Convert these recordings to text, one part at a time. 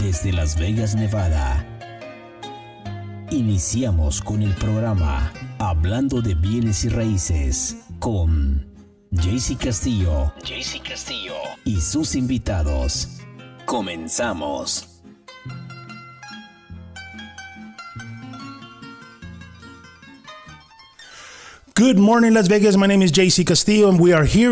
Desde Las Vegas, Nevada. Iniciamos con el programa Hablando de bienes y raíces con Castillo y sus invitados. Comenzamos. Good morning, Las Vegas. My name is JC Castillo, and we are here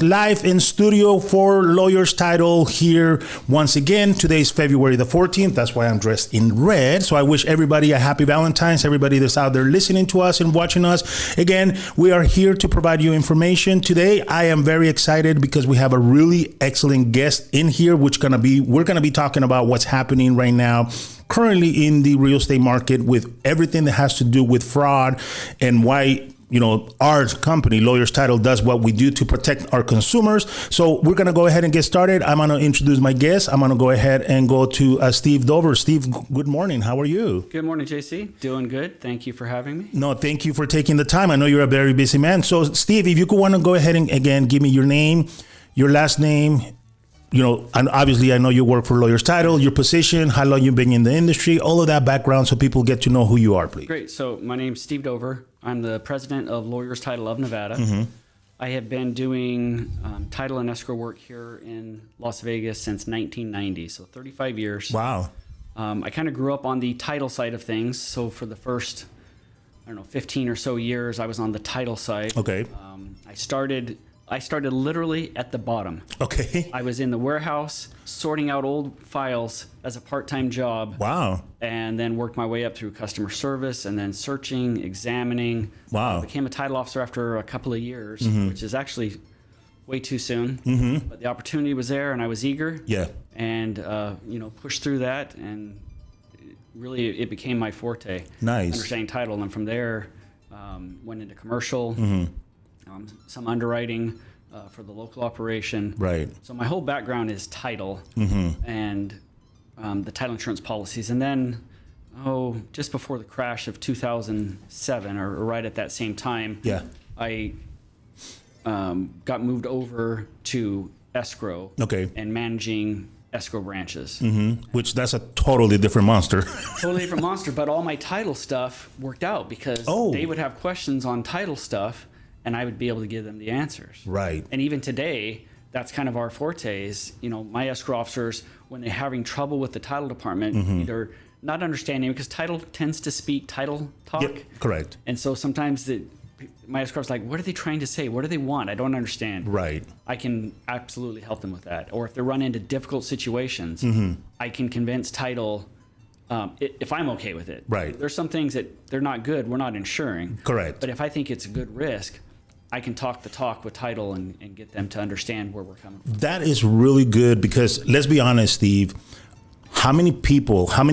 live in studio for Lawyer's Title here once again. Today is February the 14th. That's why I'm dressed in red. So I wish everybody a happy Valentine's, everybody that's out there listening to us and watching us. Again, we are here to provide you information. Today, I am very excited because we have a really excellent guest in here, we're going to be talking about what's happening right now currently in the real estate market with everything that has to do with fraud and why our company, Lawyer's Title, does what we do to protect our consumers. So we're going to go ahead and get started. I'm going to introduce my guest. I'm going to go ahead and go to Steve Dover. Steve, good morning. How are you? Good morning, JC. Doing good. Thank you for having me. No, thank you for taking the time. I know you're a very busy man. So, Steve, if you could want to go ahead and, again, give me your name, your last name. And obviously I know you work for Lawyer's Title, your position, how long you've been in the industry, all of that background so people get to know who you are, please. Great. So my name's Steve Dover. I'm the president of Lawyer's Title of Nevada. Mm-hmm. I have been doing title and escrow work here in Las Vegas since 1990, so 35 years. Wow. I kind of grew up on the title side of things. So for the first, 15 or so years, I was on the title side. Okay. I started literally at the bottom. Okay. I was in the warehouse sorting out old files as a part-time job. Wow. And then worked my way up through customer service and then searching, examining. Wow. Became a title officer after a couple of years, mm-hmm. which is actually way too soon. Mm-hmm. But the opportunity was there and I was eager. Yeah. And, pushed through that and really it became my forte. Nice. Understanding title. And from there, went into commercial. Mm-hmm. Some underwriting for the local operation. Right. So my whole background is title mm-hmm. and the title insurance policies. And then, just before the crash of 2007 or right at that same time, yeah. I got moved over to escrow and managing escrow branches. Mm-hmm. Which that's a totally different monster. Totally different monster. But all my title stuff worked out because they would have questions on title stuff and I would be able to give them the answers. Right. And even today, that's kind of our forte is, my escrow officers, when they're having trouble with the title department, mm-hmm. either not understanding, because title tends to speak title talk. Yep, correct. And so sometimes my escrow is like, what are they trying to say? What do they want? I don't understand. Right. I can absolutely help them with that. Or if they run into difficult situations, mm-hmm. I can convince title if I'm okay with it. Right. There's some things that they're not good, we're not insuring. Correct. But if I think it's a good risk, I can talk the talk with title and get them to understand where we're coming from. That is really good because let's be honest, Steve, how many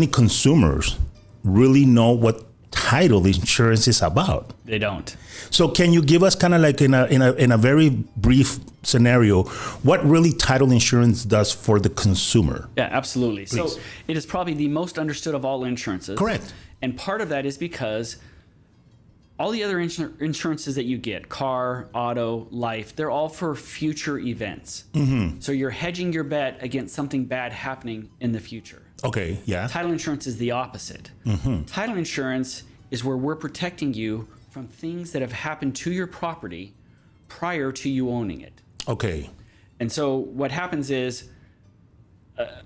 consumers really know what title insurance is about? They don't. So can you give us kind of like in a very brief scenario, what really title insurance does for the consumer? Yeah, absolutely. Please. So it is probably the most understood of all insurances. Correct. And part of that is because all the other insurances that you get, car, auto, life, they're all for future events. Mm-hmm. So you're hedging your bet against something bad happening in the future. Okay, yeah. Title insurance is the opposite. Mm-hmm. Title insurance is where we're protecting you from things that have happened to your property prior to you owning it. Okay. And so what happens is,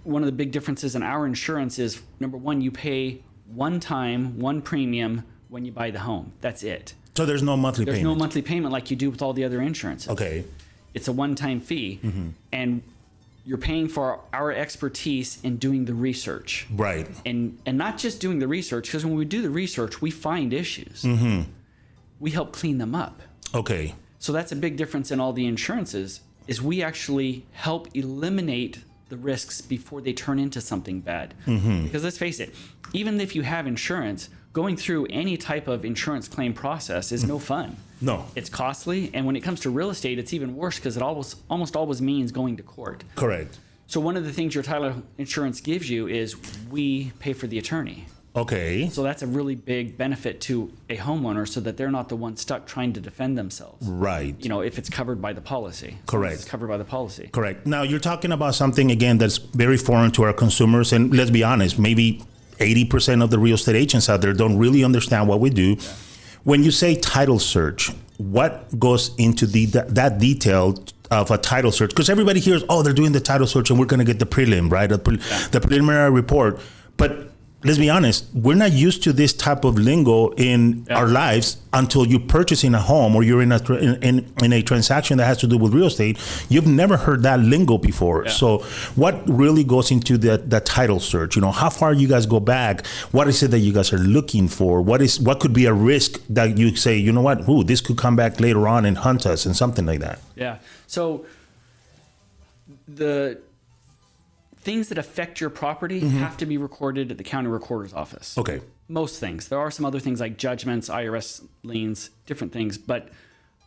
one of the big differences in our insurance is, number one, you pay one premium when you buy the home. That's it. So there's no monthly payment? There's no monthly payment like you do with all the other insurances. Okay. It's a one-time fee. Mm-hmm. And you're paying for our expertise in doing the research. Right. And not just doing the research, because when we do the research, we find issues. Mm-hmm. We help clean them up. Okay. So that's a big difference in all the insurances, is we actually help eliminate the risks before they turn into something bad. Mm-hmm. Because let's face it, even if you have insurance, going through any type of insurance claim process is no fun. No. It's costly, and when it comes to real estate, it's even worse because it almost always means going to court. Correct. So one of the things your title insurance gives you is we pay for the attorney. Okay. So that's a really big benefit to a homeowner, so that they're not the one stuck trying to defend themselves. Right. If it's covered by the policy. Correct. It's covered by the policy. Correct. Now, you're talking about something, again, that's very foreign to our consumers. And let's be honest, maybe 80% of the real estate agents out there don't really understand what we do. Yeah. When you say title search, what goes into that detail of a title search? Because everybody hears, oh, they're doing the title search and we're going to get the prelim, right? The preliminary report. But let's be honest, we're not used to this type of lingo in our lives until you're purchasing a home or you're in a transaction that has to do with real estate. You've never heard that lingo before. Yeah. So what really goes into the title search? How far you guys go back? What is it that you guys are looking for? What could be a risk that you say, you know what, this could come back later on and hunt us and something like that? Yeah. So the things that affect your property have to be recorded at the county recorder's office. Okay. Most things. There are some other things like judgments, IRS liens, different things, but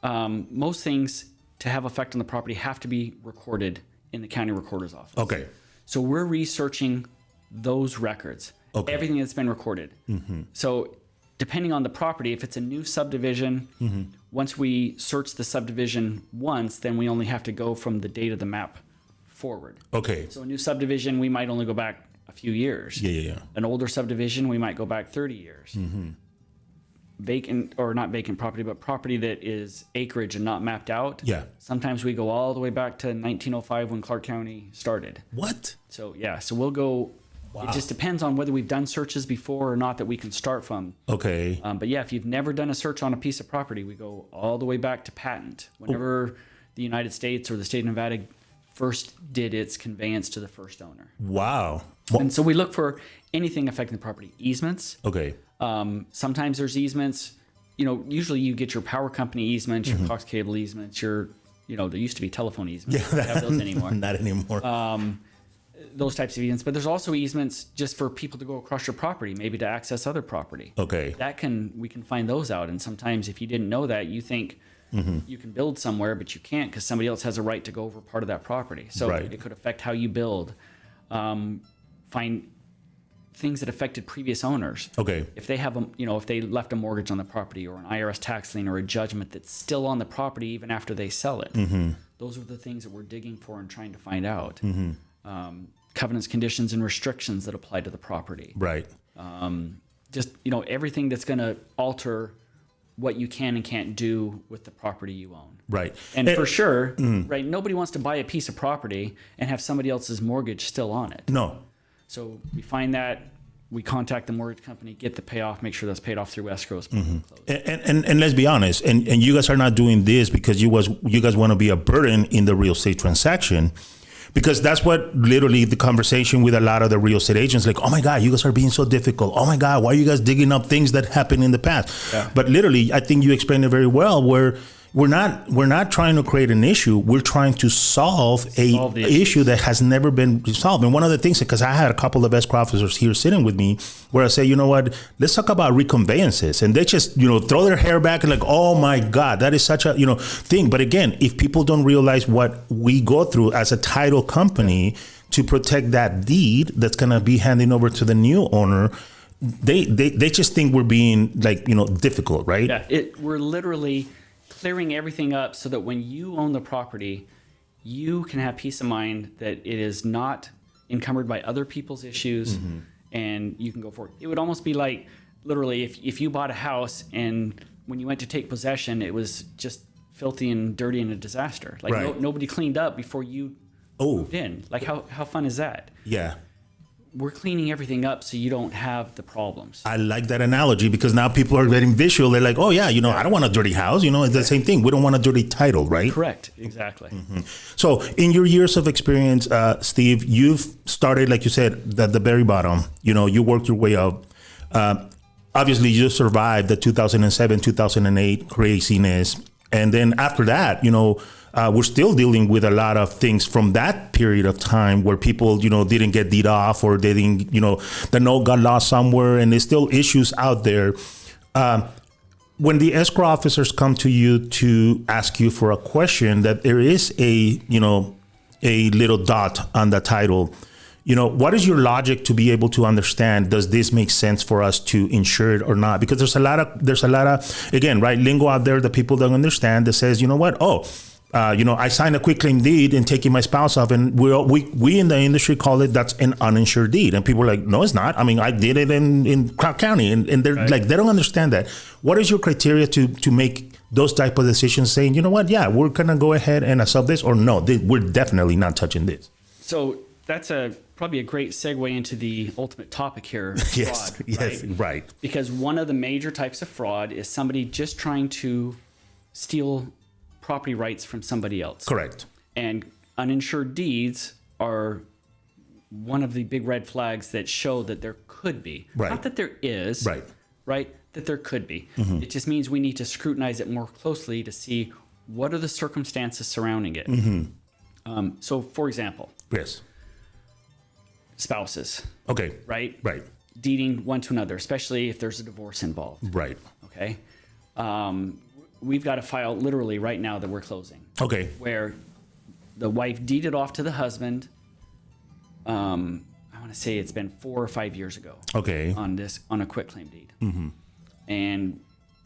most things to have effect on the property have to be recorded in the county recorder's office. Okay. So we're researching those records, everything that's been recorded. Mm-hmm. So depending on the property, if it's a new subdivision, once we search the subdivision once, then we only have to go from the date of the map forward. Okay. So a new subdivision, we might only go back a few years. Yeah. An older subdivision, we might go back 30 years. Mm-hmm. Vacant, or not vacant property, but property that is acreage and not mapped out. Yeah. Sometimes we go all the way back to 1905 when Clark County started. What? So so we'll go. Wow. It just depends on whether we've done searches before or not that we can start from. Okay. But if you've never done a search on a piece of property, we go all the way back to patent. Whenever the United States or the state of Nevada first did its conveyance to the first owner. Wow. And so we look for anything affecting the property. Easements. Okay. Sometimes there's easements. Usually you get your power company easements, your Cox Cable easements, there used to be telephone easements. We don't have those anymore. Not anymore. Those types of easements. But there's also easements just for people to go across your property, maybe to access other property. Okay. We can find those out. And sometimes if you didn't know that, you think you can build somewhere, but you can't because somebody else has a right to go over part of that property. So it could affect how you build. Find things that affected previous owners. Okay. If they have if they left a mortgage on the property or an IRS tax lien or a judgment that's still on the property even after they sell it. Those are the things that we're digging for and trying to find out. Covenants, conditions, and restrictions that apply to the property. Right. Everything that's going to alter what you can and can't do with the property you own. Right. And for sure, right, nobody wants to buy a piece of property and have somebody else's mortgage still on it. No. So we find that, we contact the mortgage company, get the payoff, make sure that's paid off through escrows. And let's be honest, and you guys are not doing this because you guys want to be a burden in the real estate transaction. Because that's what literally the conversation with a lot of the real estate agents, like, oh my God, you guys are being so difficult. Oh my God, why are you guys digging up things that happened in the past? Yeah. But literally, I think you explained it very well, where we're not trying to create an issue. We're trying to solve the issue that has never been solved. And one of the things, because I had a couple of escrow officers here sitting with me, where I say, you know what, let's talk about reconveyances. And they just, throw their hair back and like, oh my God, that is such a, thing. But again, if people don't realize what we go through as a title company to protect that deed that's going to be handing over to the new owner, they just think we're being difficult, right? Yeah, we're literally clearing everything up so that when you own the property, you can have peace of mind that it is not encumbered by other people's issues, and you can go forward. It would almost be like, literally, if you bought a house and when you went to take possession, it was just filthy and dirty and a disaster. Like nobody cleaned up before you moved in. Like how fun is that? Yeah. We're cleaning everything up so you don't have the problems. I like that analogy because now people are getting visual. They're like, oh yeah, I don't want a dirty house. It's the same thing. We don't want a dirty title, right? Correct. Exactly. So in your years of experience, Steve, you've started, like you said, at the very bottom. You worked your way up. Obviously, you survived the 2007, 2008 craziness. And then after that, we're still dealing with a lot of things from that period of time where people, didn't get deed off or they didn't, the note got lost somewhere, and there's still issues out there. When the escrow officers come to you to ask you for a question, that there is a little dot on the title, what is your logic to be able to understand, does this make sense for us to insure it or not? Because there's a lot of, again, right, lingo out there that people don't understand that says, I signed a quitclaim deed and taking my spouse off, and we in the industry call it, that's an uninsured deed. And people are like, no, it's not. I mean, I did it in Clark County, and they're right. Like, they don't understand that. What is your criteria to make those type of decisions, saying, yeah, we're going to go ahead and accept this, or no, we're definitely not touching this? So that's probably a great segue into the ultimate topic here. Yes, fraud, yes, right. Because one of the major types of fraud is somebody just trying to steal property rights from somebody else. Correct. And uninsured deeds are one of the big red flags that show that there could be. Right. Not that there is. Right? That there could be. Mm-hmm. It just means we need to scrutinize it more closely to see what are the circumstances surrounding it. Mm-hmm. So, for example. Yes. Spouses. Okay. Right? Right. Deeding one to another, especially if there's a divorce involved. Right. Okay. We've got a file literally right now that we're closing. Okay. Where the wife deeded off to the husband. I want to say it's been 4 or 5 years ago. Okay. On a quitclaim deed. Mm-hmm. And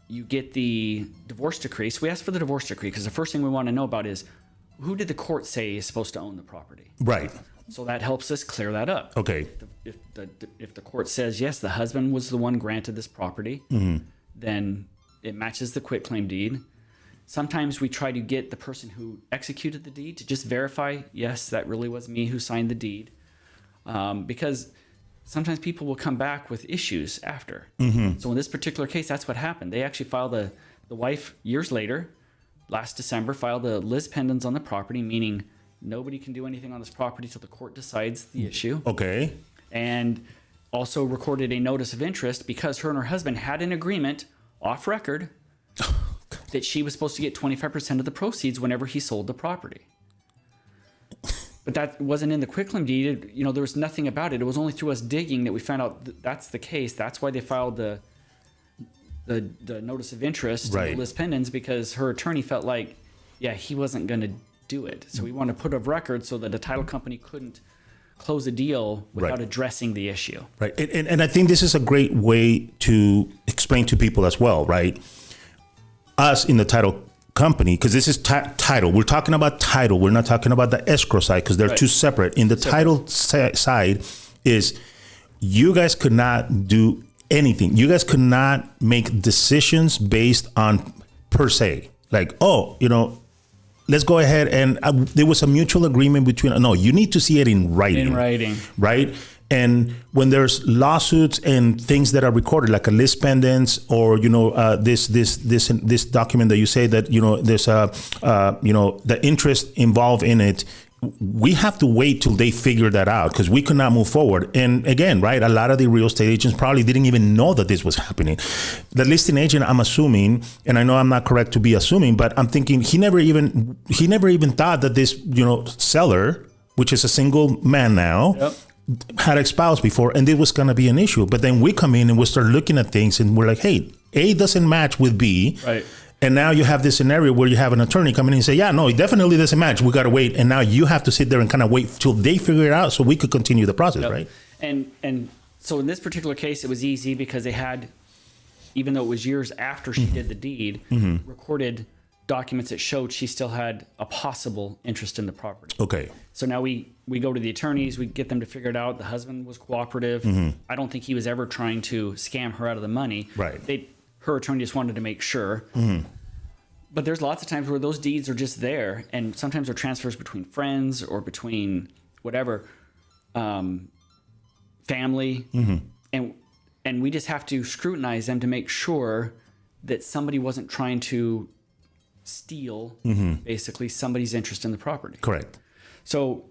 you get the divorce decree. So we ask for the divorce decree because the first thing we want to know about is, who did the court say is supposed to own the property? Right. So that helps us clear that up. Okay. If the court says, yes, the husband was the one granted this property, mm-hmm. then it matches the quitclaim deed. Sometimes we try to get the person who executed the deed to just verify, yes, that really was me who signed the deed. Because sometimes people will come back with issues after. Mm-hmm. So in this particular case, that's what happened. They actually filed the wife years later, last December, filed a lis pendens on the property, meaning nobody can do anything on this property till the court decides the issue. Okay. And also recorded a notice of interest because her and her husband had an agreement off record that she was supposed to get 25% of the proceeds whenever he sold the property. But that wasn't in the quitclaim deed. There was nothing about it. It was only through us digging that we found out that's the case. That's why they filed the notice of interest, right. The lis pendens, because her attorney felt like, yeah, he wasn't going to do it. So we want to put of record so that the title company couldn't close a deal without right. addressing the issue. Right. And I think this is a great way to explain to people as well, right? Us in the title company, because this is title. We're talking about title. We're not talking about the escrow side because they're right. two separate. In the title side is you guys could not do anything. You guys could not make decisions based on per se. Like, let's go ahead and there was a mutual agreement between, no, you need to see it in writing. Right? And when there's lawsuits and things that are recorded, like a lis pendens or, this document that you say that, there's the interest involved in it, we have to wait till they figure that out because we could not move forward. And again, right, a lot of the real estate agents probably didn't even know that this was happening. The listing agent, I'm assuming, and I know I'm not correct to be assuming, but I'm thinking he never even thought that this, seller, which is a single man now, yep. had a spouse before, and it was going to be an issue. But then we come in and we start looking at things and we're like, hey, A doesn't match with B. Right. And now you have this scenario where you have an attorney come in and say, yeah, no, it definitely doesn't match. We got to wait. And now you have to sit there and kind of wait till they figure it out so we could continue the process, yep. Right? And so in this particular case, it was easy because they had, even though it was years after she mm-hmm. did the deed, mm-hmm. recorded documents that showed she still had a possible interest in the property. Okay. So now we go to the attorneys, we get them to figure it out. The husband was cooperative. Mm-hmm. I don't think he was ever trying to scam her out of the money. Right. Her attorney just wanted to make sure. Mm-hmm. But there's lots of times where those deeds are just there, and sometimes they're transfers between friends or between whatever, family, mm-hmm. and we just have to scrutinize them to make sure that somebody wasn't trying to steal mm-hmm. basically somebody's interest in the property. Correct. So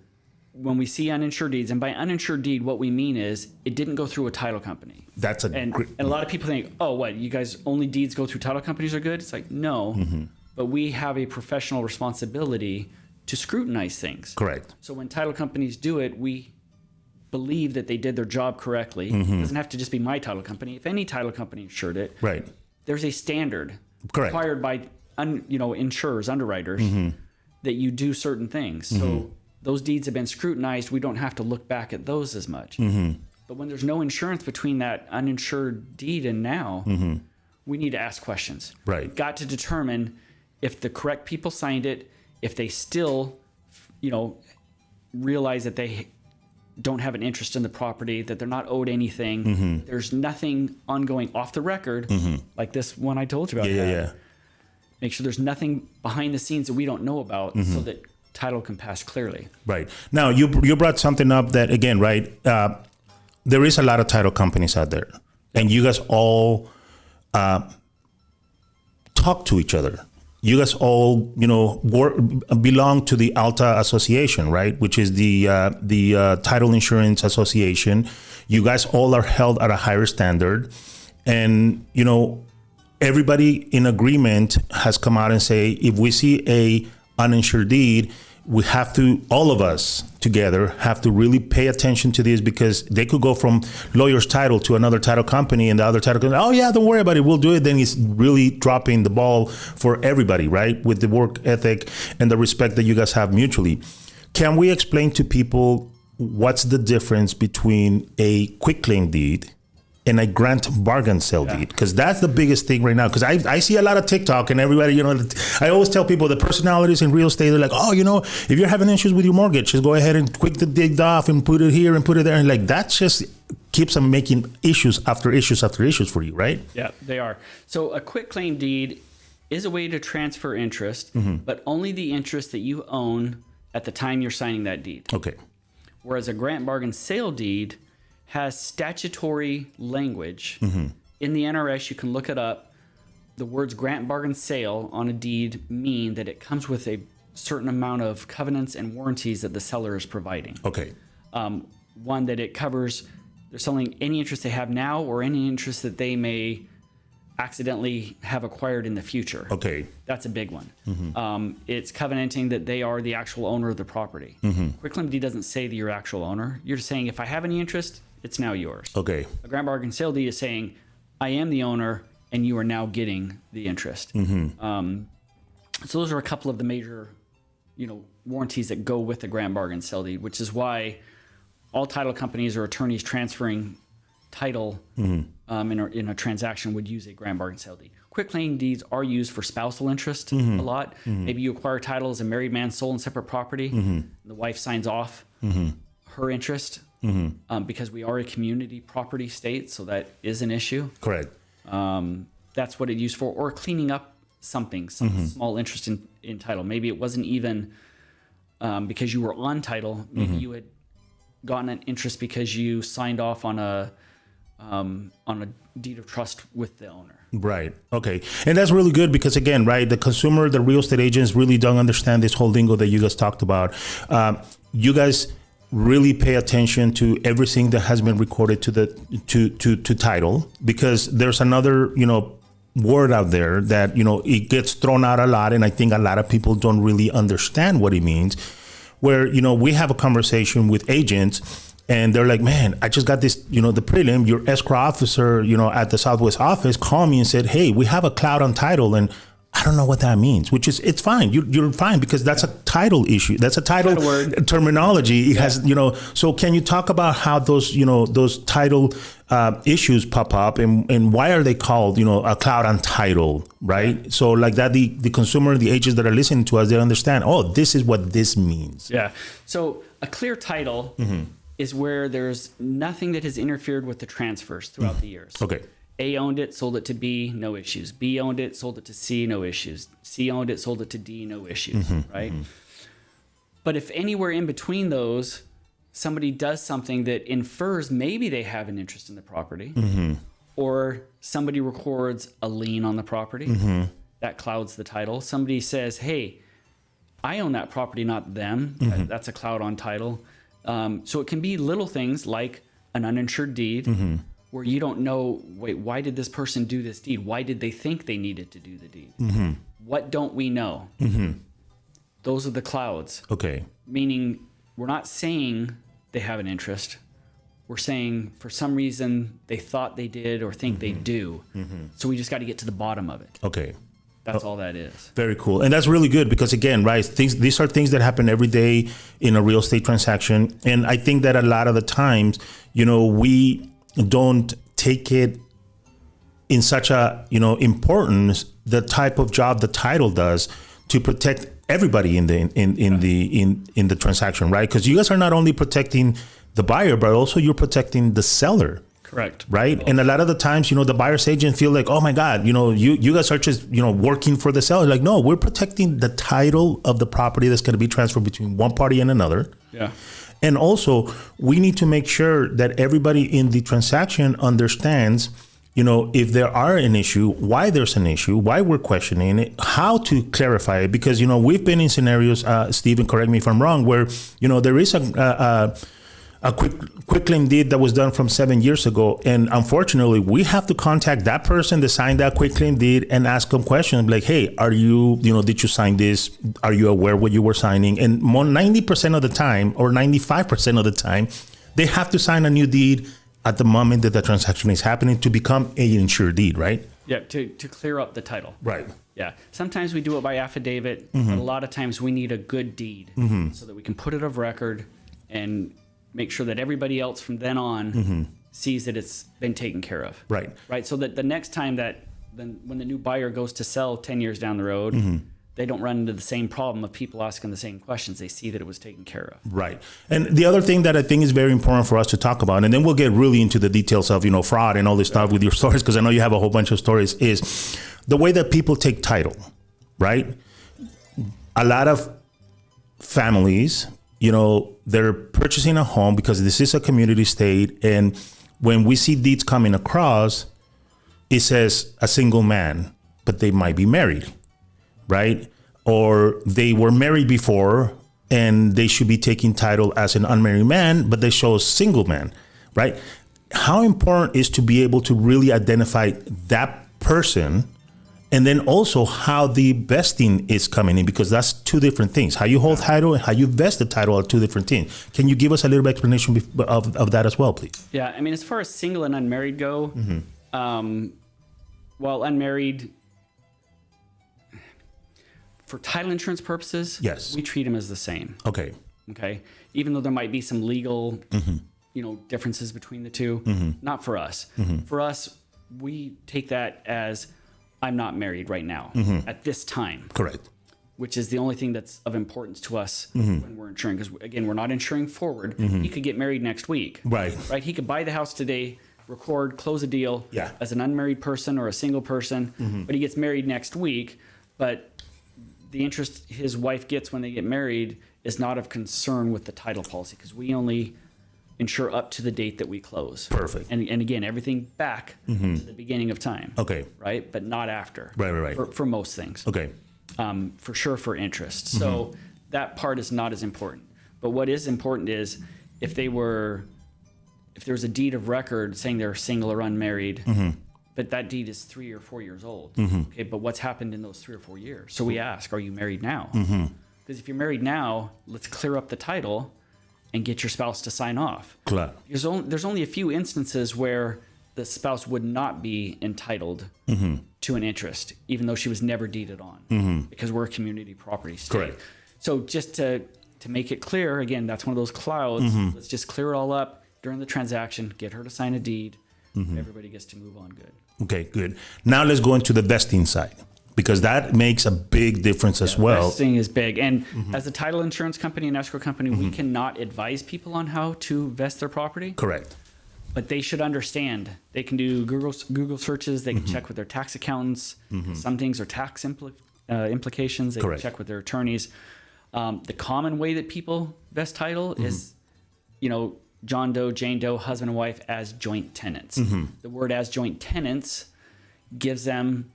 when we see uninsured deeds, and by uninsured deed, what we mean is it didn't go through a title company. And a lot of people think, oh, what, you guys only deeds go through title companies are good? It's like, no, mm-hmm. but we have a professional responsibility to scrutinize things. Correct. So when title companies do it, we believe that they did their job correctly. Mm-hmm. It doesn't have to just be my title company. If any title company insured it, right. There's a standard Correct. required by insurers, underwriters, mm-hmm. that you do certain things. Mm-hmm. So those deeds have been scrutinized. We don't have to look back at those as much. But when there's no insurance between that uninsured deed and now, we need to ask questions. Right. We've got to determine if the correct people signed it, if they still, realize that they don't have an interest in the property, that they're not owed anything. There's nothing ongoing off the record, like this one I told you about. Yeah. Make sure there's nothing behind the scenes that we don't know about, so that title can pass clearly. Right. Now, you brought something up that, again, right, there is a lot of title companies out there, and you guys all talk to each other. You guys all, belong to the ALTA Association, right? Which is the Title Insurance Association. You guys all are held at a higher standard, and everybody in agreement has come out and say, if we see a uninsured deed, we have to, all of us together, have to really pay attention to this, because they could go from Lawyers Title to another title company, and the other title company, oh yeah, don't worry about it, we'll do it. Then it's really dropping the ball for everybody, right? With the work ethic and the respect that you guys have mutually. Can we explain to people what's the difference between a quitclaim deed and a grant bargain sale deed? Because that's the biggest thing right now. Because I see a lot of TikTok, and everybody, I always tell people the personalities in real estate, they're like, oh, if you're having issues with your mortgage, just go ahead and quick the deed off and put it here and put it there. And like, that just keeps them making issues after issues after issues for you, right? Yeah, they are. So a quitclaim deed is a way to transfer interest, but only the interest that you own at the time you're signing that deed. Okay. Whereas a grant bargain sale deed has statutory language. In the NRS, you can look it up. The words grant bargain sale on a deed mean that it comes with a certain amount of covenants and warranties that the seller is providing. Okay. One, that it covers, they're selling any interest they have now or any interest that they may accidentally have acquired in the future. Okay. That's a big one. It's covenanting that they are the actual owner of the property. Quitclaim deed doesn't say that you're actual owner. You're just saying, if I have any interest, it's now yours. Okay. A grant bargain sale deed is saying, I am the owner and you are now getting the interest. So those are a couple of the major, warranties that go with the grant bargain sale deed, which is why all title companies or attorneys transferring title in a transaction would use a grant bargain sale deed. Quitclaim deeds are used for spousal interest a lot. Maybe you acquire title as a married man, sole and separate property. The wife signs off her interest because we are a community property state, so that is an issue. Correct. That's what it used for, or cleaning up some small interest in title. Maybe it wasn't even because you were on title. Maybe you had gotten an interest because you signed off on a deed of trust with the owner. Right. Okay. And that's really good, because again, right, the consumer, the real estate agents really don't understand this whole lingo that you guys talked about. You guys really pay attention to everything that has been recorded to title, because there's another, word out there that, it gets thrown out a lot. And I think a lot of people don't really understand what it means, where, we have a conversation with agents and they're like, man, I just got this, the prelim, your escrow officer, at the Southwest office called me and said, hey, we have a cloud on title. And I don't know what that means, which is, it's fine. You're fine, because that's a title issue. That's a title word terminology. It has, so can you talk about how those, those title issues pop up, and why are they called, a cloud on title, right? Yeah. So like that, the consumer, the agents that are listening to us, they understand, oh, this is what this means. Yeah. So a clear title is where there's nothing that has interfered with the transfers throughout the years. Okay. A owned it, sold it to B, no issues. B owned it, sold it to C, no issues. C owned it, sold it to D, no issues, right? But if anywhere in between those, somebody does something that infers maybe they have an interest in the property, or somebody records a lien on the property, that clouds the title. Somebody says, hey, I own that property, not them. That's a cloud on title. So it can be little things like an uninsured deed, where you don't know, wait, why did this person do this deed? Why did they think they needed to do the deed? What don't we know? Those are the clouds. Okay. Meaning we're not saying they have an interest. We're saying for some reason they thought they did or think they do. So we just got to get to the bottom of it. Okay. That's all that is. Very cool. And that's really good because, again, right, these are things that happen every day in a real estate transaction. And I think that a lot of the times, we don't take it in such a, importance, the type of job the title does to protect everybody in the transaction, right? Because you guys are not only protecting the buyer, but also you're protecting the seller. Correct. Right. And a lot of the times, the buyer's agent feel like, oh my God, you guys are just, working for the seller. Like, no, we're protecting the title of the property that's going to be transferred between one party and another. Yeah. And also we need to make sure that everybody in the transaction understands, if there are an issue, why there's an issue, why we're questioning it, how to clarify it. Because, we've been in scenarios, Stephen, correct me if I'm wrong, where, there is a quick claim deed that was done from 7 years ago. And unfortunately, we have to contact that person that signed that quick claim deed and ask them questions like, hey, are you, did you sign this? Are you aware what you were signing? And 90% of the time, or 95% of the time, they have to sign a new deed at the moment that the transaction is happening to become an insured deed, right? Yeah, to clear up the title. Right. Yeah. Sometimes we do it by affidavit, but a lot of times we need a good deed so that we can put it of record and make sure that everybody else from then on sees that it's been taken care of. Right. Right. So that the next time when the new buyer goes to sell 10 years down the road, they don't run into the same problem of people asking the same questions. They see that it was taken care of. Right. And the other thing that I think is very important for us to talk about, and then we'll get really into the details of, fraud and all this stuff with your stories, because I know you have a whole bunch of stories, is the way that people take title, right? A lot of families, they're purchasing a home because this is a community state. And when we see deeds coming across, it says a single man, but they might be married, right? Or they were married before and they should be taking title as an unmarried man, but they show a single man, right? How important is to be able to really identify that person, and then also how the vesting is coming in, because that's two different things. How you hold title and how you vest the title are two different things. Can you give us a little bit explanation of that as well, please? Yeah, I mean, as far as single and unmarried go, well, unmarried, for title insurance purposes, yes, we treat them as the same. Okay. Okay. Even though there might be some legal, differences between the two, not for us. For us, we take that as I'm not married right now at this time. Correct. Which is the only thing that's of importance to us when we're insuring. Because again, we're not insuring forward. He could get married next week. Right. Right. He could buy the house today, record, close a deal as an unmarried person or a single person, but he gets married next week. But the interest his wife gets when they get married is not of concern with the title policy, because we only insure up to the date that we close. Perfect. And again, everything back to the beginning of time. Okay. Right? But not after. Right. For most things. Okay. For sure for interest. So that part is not as important. But what is important is if there's a deed of record saying they're single or unmarried, but that deed is 3 or 4 years old. Okay, but what's happened in those 3 or 4 years? So we ask, are you married now? Because if you're married now, let's clear up the title and get your spouse to sign off. Claro. There's only a few instances where the spouse would not be entitled to an interest, even though she was never deeded on, because we're a community property state. Correct. So just to make it clear, again, that's one of those clouds. Let's just clear it all up during the transaction, get her to sign a deed. Everybody gets to move on good. Okay, good. Now let's go into the vesting side, because that makes a big difference as well. Vesting is big. And as a title insurance company and escrow company, we cannot advise people on how to vest their property. Correct. But they should understand. They can do Google searches. They can check with their tax accountants. Some things are tax implications. They can check with their attorneys. The common way that people vest title is, John Doe, Jane Doe, husband and wife as joint tenants. The word as joint tenants gives them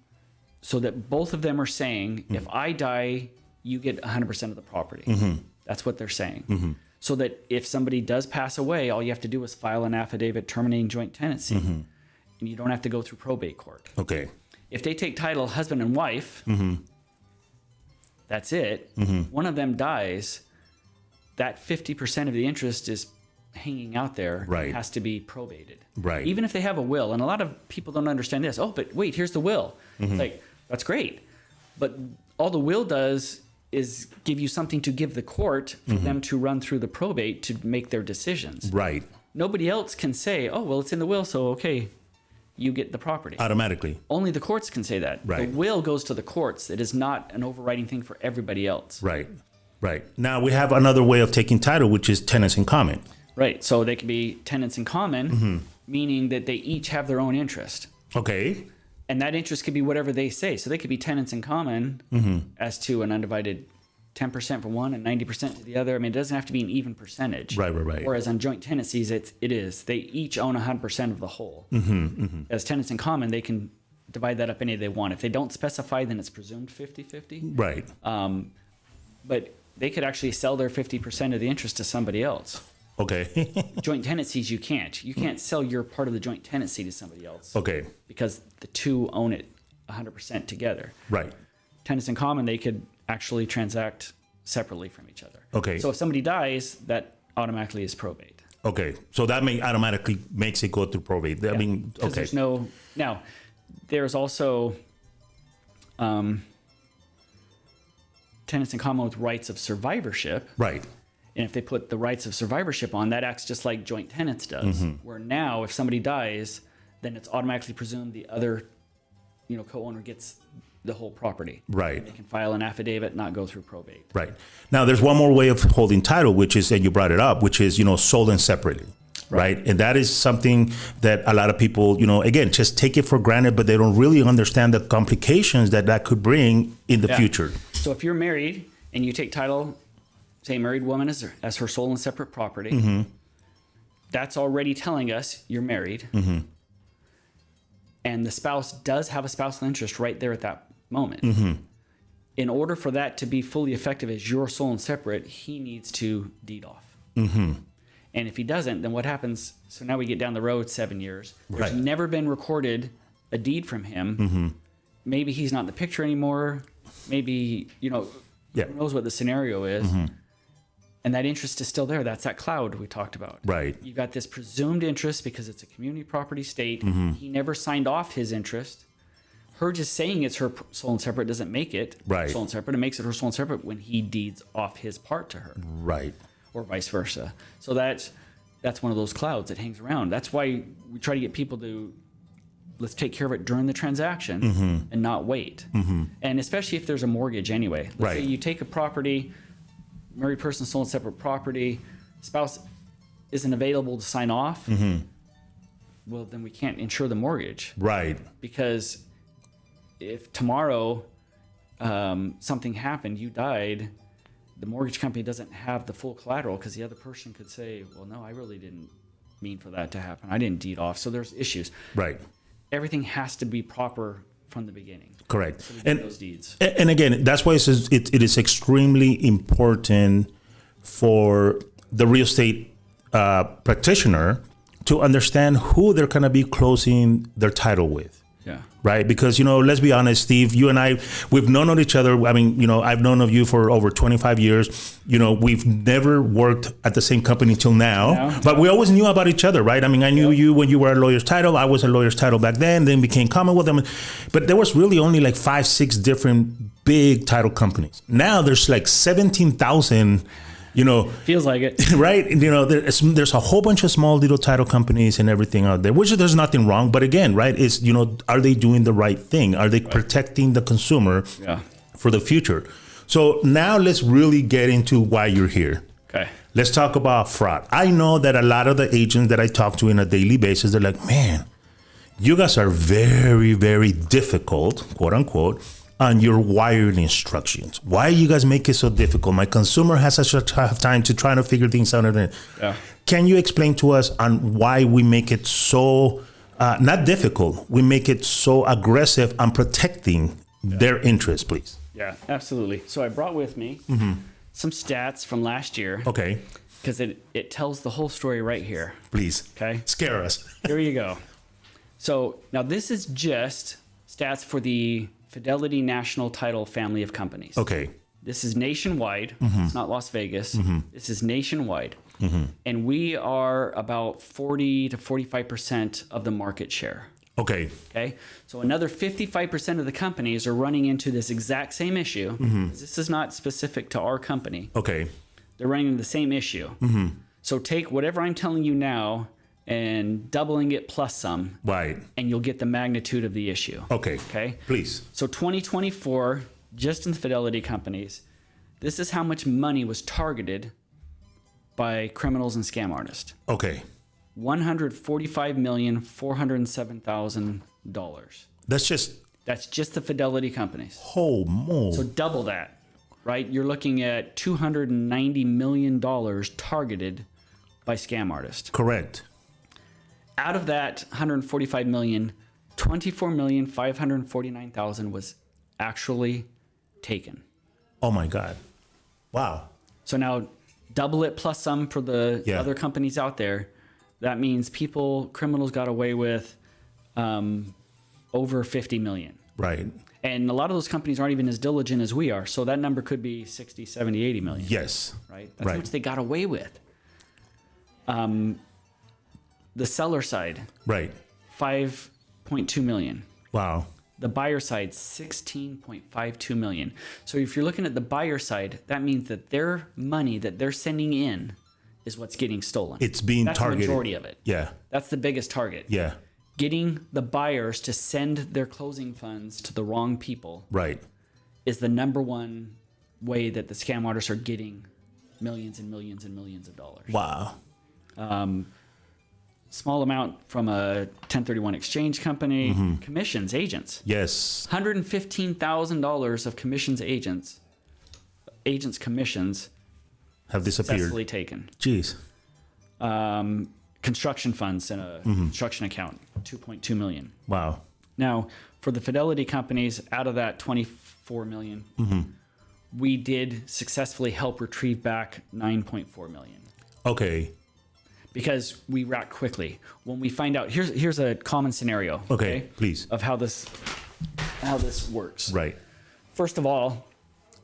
so that both of them are saying, if I die, you get 100% of the property. That's what they're saying. So that if somebody does pass away, all you have to do is file an affidavit terminating joint tenancy, and you don't have to go through probate court. Okay. If they take title husband and wife, that's it. One of them dies, that 50% of the interest is hanging out there. Right. Has to be probated. Right. Even if they have a will. And a lot of people don't understand this. Oh, but wait, here's the will. It's like, that's great. But all the will does is give you something to give the court for them to run through the probate to make their decisions. Right. Nobody else can say, oh, well, it's in the will, so okay, you get the property. Automatically. Only the courts can say that. Right. The will goes to the courts. It is not an overriding thing for everybody else. Right. Right. Now we have another way of taking title, which is tenants in common. Right. So they can be tenants in common, meaning that they each have their own interest. Okay. And that interest could be whatever they say. So they could be tenants in common as to an undivided 10% for one and 90% to the other. I mean, it doesn't have to be an even percentage. Right. Whereas on joint tenancies, it is. They each own 100% of the whole. As tenants in common, they can divide that up any way they want. If they don't specify, then it's presumed 50-50. Right. But they could actually sell their 50% of the interest to somebody else. Okay. Joint tenancies, you can't. You can't sell your part of the joint tenancy to somebody else. Okay. Because the two own it 100% together. Right. Tenants in common, they could actually transact separately from each other. Okay. So if somebody dies, that automatically is probate. Okay. So that automatically makes it go through probate. I mean, Because okay. there's no... Now, there's also tenants in common with rights of survivorship. Right. And if they put the rights of survivorship on, that acts just like joint tenants does. Where now, if somebody dies, then it's automatically presumed the other, co-owner gets the whole property. Right. They can file an affidavit, not go through probate. Right. Now, there's one more way of holding title, which is, and you brought it up, which is, sold and separately. Right. And that is something that a lot of people, again, just take it for granted, but they don't really understand the complications that could bring in the future. So if you're married and you take title, say a married woman as her sole and separate property, that's already telling us you're married. And the spouse does have a spousal interest right there at that moment. In order for that to be fully effective as your sole and separate, he needs to deed off. And if he doesn't, then what happens? So now we get down the road 7 years. There's never been recorded a deed from him. Maybe he's not in the picture anymore. Maybe, who knows what the scenario is. And that interest is still there. That's that cloud we talked about. Right. You got this presumed interest because it's a community property state. He never signed off his interest. Her just saying it's her sole and separate doesn't make it sole and separate. It makes it her sole and separate when he deeds off his part to her. Right. Or vice versa. So that's one of those clouds that hangs around. That's why we try to get people to let's take care of it during the transaction and not wait. And especially if there's a mortgage anyway. Let's say you take a property, married person, sole and separate property, spouse isn't available to sign off. Well, then we can't insure the mortgage. Right. Because if tomorrow something happened, you died, the mortgage company doesn't have the full collateral because the other person could say, well, no, I really didn't mean for that to happen. I didn't deed off. So there's issues. Right. Everything has to be proper from the beginning. Correct. So we get those deeds. And again, that's why it is extremely important for the real estate practitioner to understand who they're going to be closing their title with. Yeah. Right. Because, let's be honest, Steve, you and I, we've known of each other. I mean, I've known of you for over 25 years. We've never worked at the same company till now, but we always knew about each other. Right. I mean, I knew you when you were a lawyer's title. I was a lawyer's title back then became Commonwealth. But there was really only like 5-6 different big title companies. Now there's like 17,000. Feels like it. Right. There's a whole bunch of small little title companies and everything out there, which there's nothing wrong. But again, right, is, are they doing the right thing? Are they protecting the consumer for the future? So now let's really get into why you're here. Okay. Let's talk about fraud. I know that a lot of the agents that I talk to on a daily basis, they're like, man, you guys are very, very difficult, quote unquote, on your wiring instructions. Why you guys make it so difficult? My consumer has such a tough time to try to figure things out. Yeah. Can you explain to us on why we make it so, not difficult, we make it so aggressive on protecting their interests, please? Yeah, absolutely. So I brought with me some stats from last year. Okay. Because it tells the whole story right here. Please. Okay. Scare us. Here you go. So now this is just stats for the Fidelity National Title family of companies. Okay. This is nationwide. It's not Las Vegas. This is nationwide. And we are about 40 to 45% of the market share. Okay. Okay. So another 55% of the companies are running into this exact same issue. This is not specific to our company. Okay. They're running into the same issue. So take whatever I'm telling you now and doubling it plus some, Right. and you'll get the magnitude of the issue. Okay. Okay. Please. So 2024, just in the fidelity companies, this is how much money was targeted by criminals and scam artists. Okay. $145,407,000. That's That's just the fidelity companies. oh mo. So double that, right? You're looking at $290 million targeted by scam artists. Correct. Out of that 145 million, 24,549,000 was actually taken. Oh my God. Wow. So now double it plus some for the Yeah. other companies out there. That means criminals got away with over 50 million. Right. And a lot of those companies aren't even as diligent as we are. So that number could be 60, 70, 80 million. Yes. Right? That's Right. how much they got away with. The seller side, Right. 5.2 million. Wow. The buyer side, 16.52 million. So if you're looking at the buyer side, that means that their money that they're sending in is what's getting stolen. It's being That's targeted. the majority of it. Yeah. That's the biggest target. Yeah. Getting the buyers to send their closing funds to the wrong people Right. is the number one way that the scam artists are getting millions and millions and millions of dollars. Wow. Small amount from a 1031 exchange company, commissions, agents. Yes. $115,000 of commissions, agents commissions Have disappeared. successfully taken. Jeez. Construction funds in a construction account, 2.2 million. Wow. Now, for the fidelity companies, out of that 24 million, we did successfully help retrieve back 9.4 million. Okay. Because we react quickly. When we find out, here's a common scenario. Okay, please. Of how this works. Right. First of all,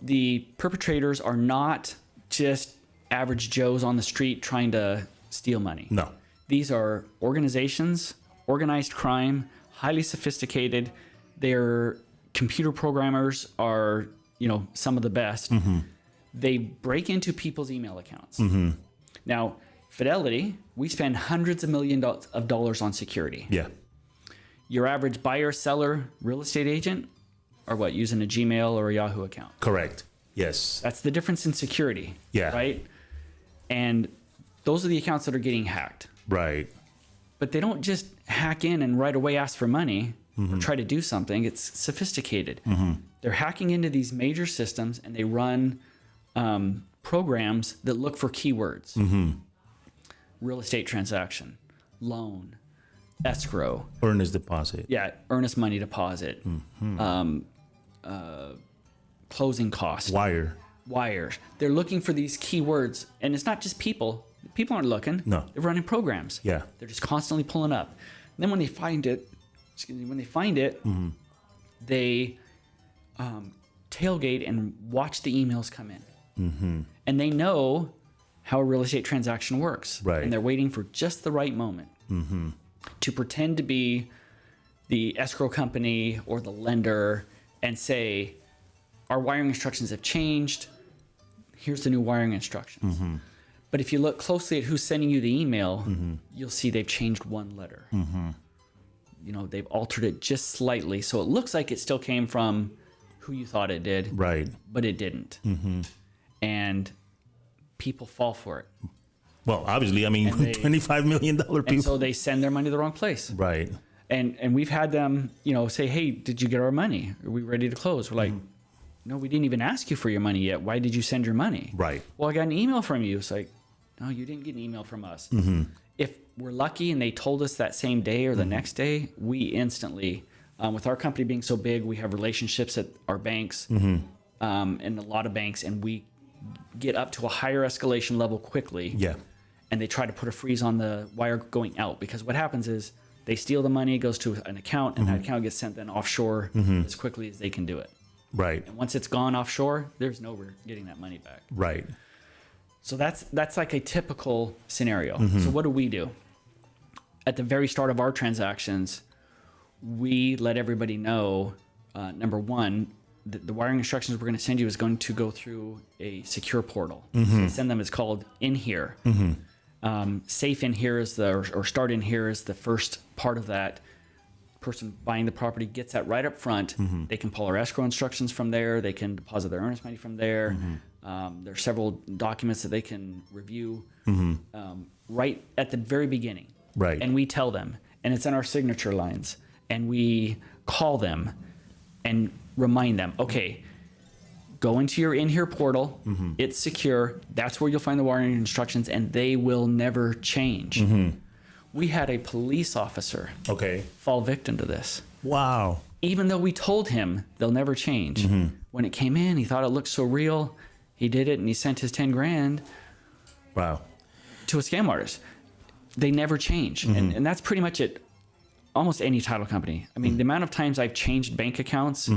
the perpetrators are not just average Joes on the street trying to steal money. No. These are organizations, organized crime, highly sophisticated. Their computer programmers are, some of the best. They break into people's email accounts. Now, Fidelity, we spend hundreds of millions of dollars on security. Yeah. Your average buyer, seller, real estate agent are what, using a Gmail or a Yahoo account. Correct. Yes. That's the difference in security. Yeah. Right? And those are the accounts that are getting hacked. Right. But they don't just hack in and right away ask for money or try to do something. It's sophisticated. They're hacking into these major systems and they run programs that look for keywords. Real estate transaction, loan, escrow. Earnest deposit. Yeah, earnest money deposit, closing costs, wires. They're looking for these keywords, and it's not just people. People aren't looking. No. They're running programs. Yeah. They're just constantly pulling up. And then when they find it, they tailgate and watch the emails come in. And they know how a real estate transaction works. Right. And they're waiting for just the right moment to pretend to be the escrow company or the lender and say, our wiring instructions have changed. Here's the new wiring instructions. But if you look closely at who's sending you the email, you'll see they've changed one letter. They've altered it just slightly. So it looks like it still came from who you thought it did. Right. But it didn't. And people fall for it. Well, obviously, $25 million people. And so they send their money to the wrong place. Right. And we've had them, say, hey, did you get our money? Are we ready to close? We're like, no, we didn't even ask you for your money yet. Why did you send your money? Right. Well, I got an email from you. It's like, no, you didn't get an email from us. If we're lucky and they told us that same day or the next day, we instantly, with our company being so big, we have relationships at our banks and a lot of banks, and we get up to a higher escalation level quickly. Yeah. And they try to put a freeze on the wire going out, because what happens is they steal the money, it goes to an account, and that account gets sent then offshore as quickly as they can do it. Right. And once it's gone offshore, there's no getting that money back. Right. So that's like a typical scenario. So what do? At the very start of our transactions, we let everybody know, number one, the wiring instructions we're going to send you is going to go through a secure portal. So send them. It's called In Here. Safe In Here is or Start In Here is the first part of that. Person buying the property gets that right up front. They can pull our escrow instructions from there. They can deposit their earnest money from there. There are several documents that they can review right at the very beginning. Right. And we tell them, and it's in our signature lines, and we call them and remind them, okay, go into your In Here portal. It's secure. That's where you'll find the wiring instructions, and they will never change. We had a police officer fall victim to this. Wow. Even though we told him they'll never change. When it came in, he thought it looked so real. He did it, and he sent his 10 grand Wow. to a scam artist. They never change. And that's pretty much it. Almost any title company. I mean, the amount of times I've changed bank accounts,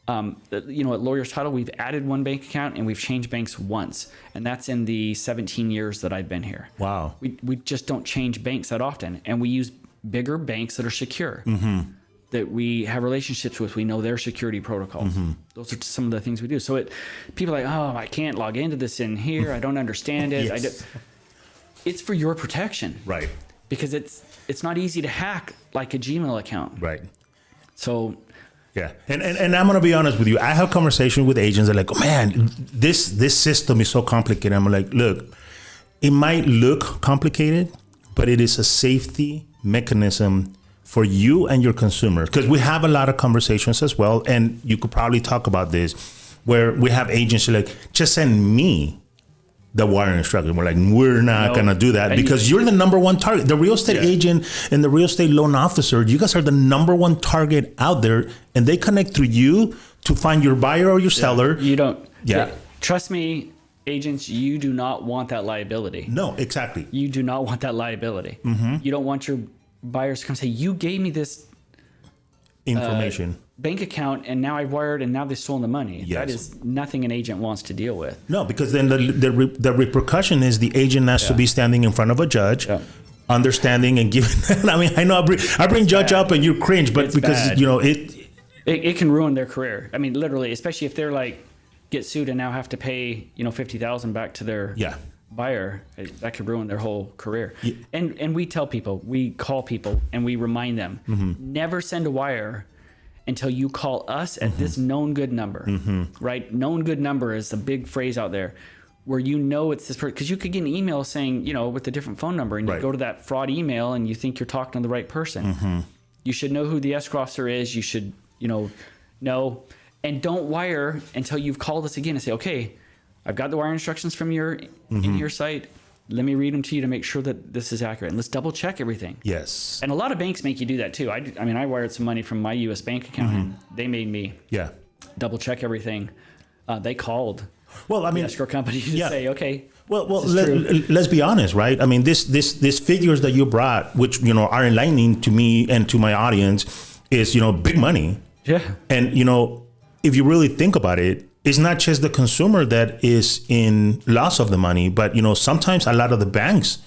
at Lawyers Title, we've added one bank account and we've changed banks once. And that's in the 17 years that I've been here. Wow. We just don't change banks that often. And we use bigger banks that are secure, that we have relationships with. We know their security protocols. Those are some of the things we do. So people are like, oh, I can't log into this in here. I don't understand it. Yes. It's for your protection. Right. Because it's not easy to hack like a Gmail account. Right. So yeah. And I'm going to be honest with you. I have conversations with agents that are like, oh, man, this system is so complicated. I'm like, look, it might look complicated, but it is a safety mechanism for you and your consumer. Because we have a lot of conversations as well. And you could probably talk about this where we have agents who are like, just send me the wiring instruction. We're like, we're not going to do that because you're the number one target. The real estate agent and the real estate loan officer, you guys are the number one target out there, and they connect through you to find your buyer or your seller. You don't. Yeah. Trust me, agents, you do not want that liability. No, exactly. You do not want that liability. You don't want your buyers to come say, you gave me this information. Bank account, and now I've wired, and now they've stolen the money. Yes. That is nothing an agent wants to deal with. No, because then the repercussion is the agent has to be standing in front of a judge, understanding and giving. I mean, I know I bring judge up and you cringe, but it's because bad. It can ruin their career. I mean, literally, especially if they're like get sued and now have to pay $50,000 back to their buyer. That could ruin their whole career. Yeah. And we tell people, we call people, and we remind them, never send a wire until you call us at this known good number, right? Known good number is a big phrase out there where it's this person. Because you could get an email saying, with a different phone number, and you go to that fraud email and you think you're talking to the right person. You should know who the escrow officer is. You should, know. And don't wire until you've called us again and say, okay, I've got the wire instructions from your in your site. Let me read them to you to make sure that this is accurate. And let's double check everything. Yes. And a lot of banks make you do that too. I wired some money from my U.S. bank account, and they made me double check everything. They called the escrow company to say, okay. Well, let's be honest, right? I mean, this figures that you brought, which are enlightening to me and to my audience, is big money. Yeah. And if you really think about it, it's not just the consumer that is in loss of the money, but sometimes a lot of the banks,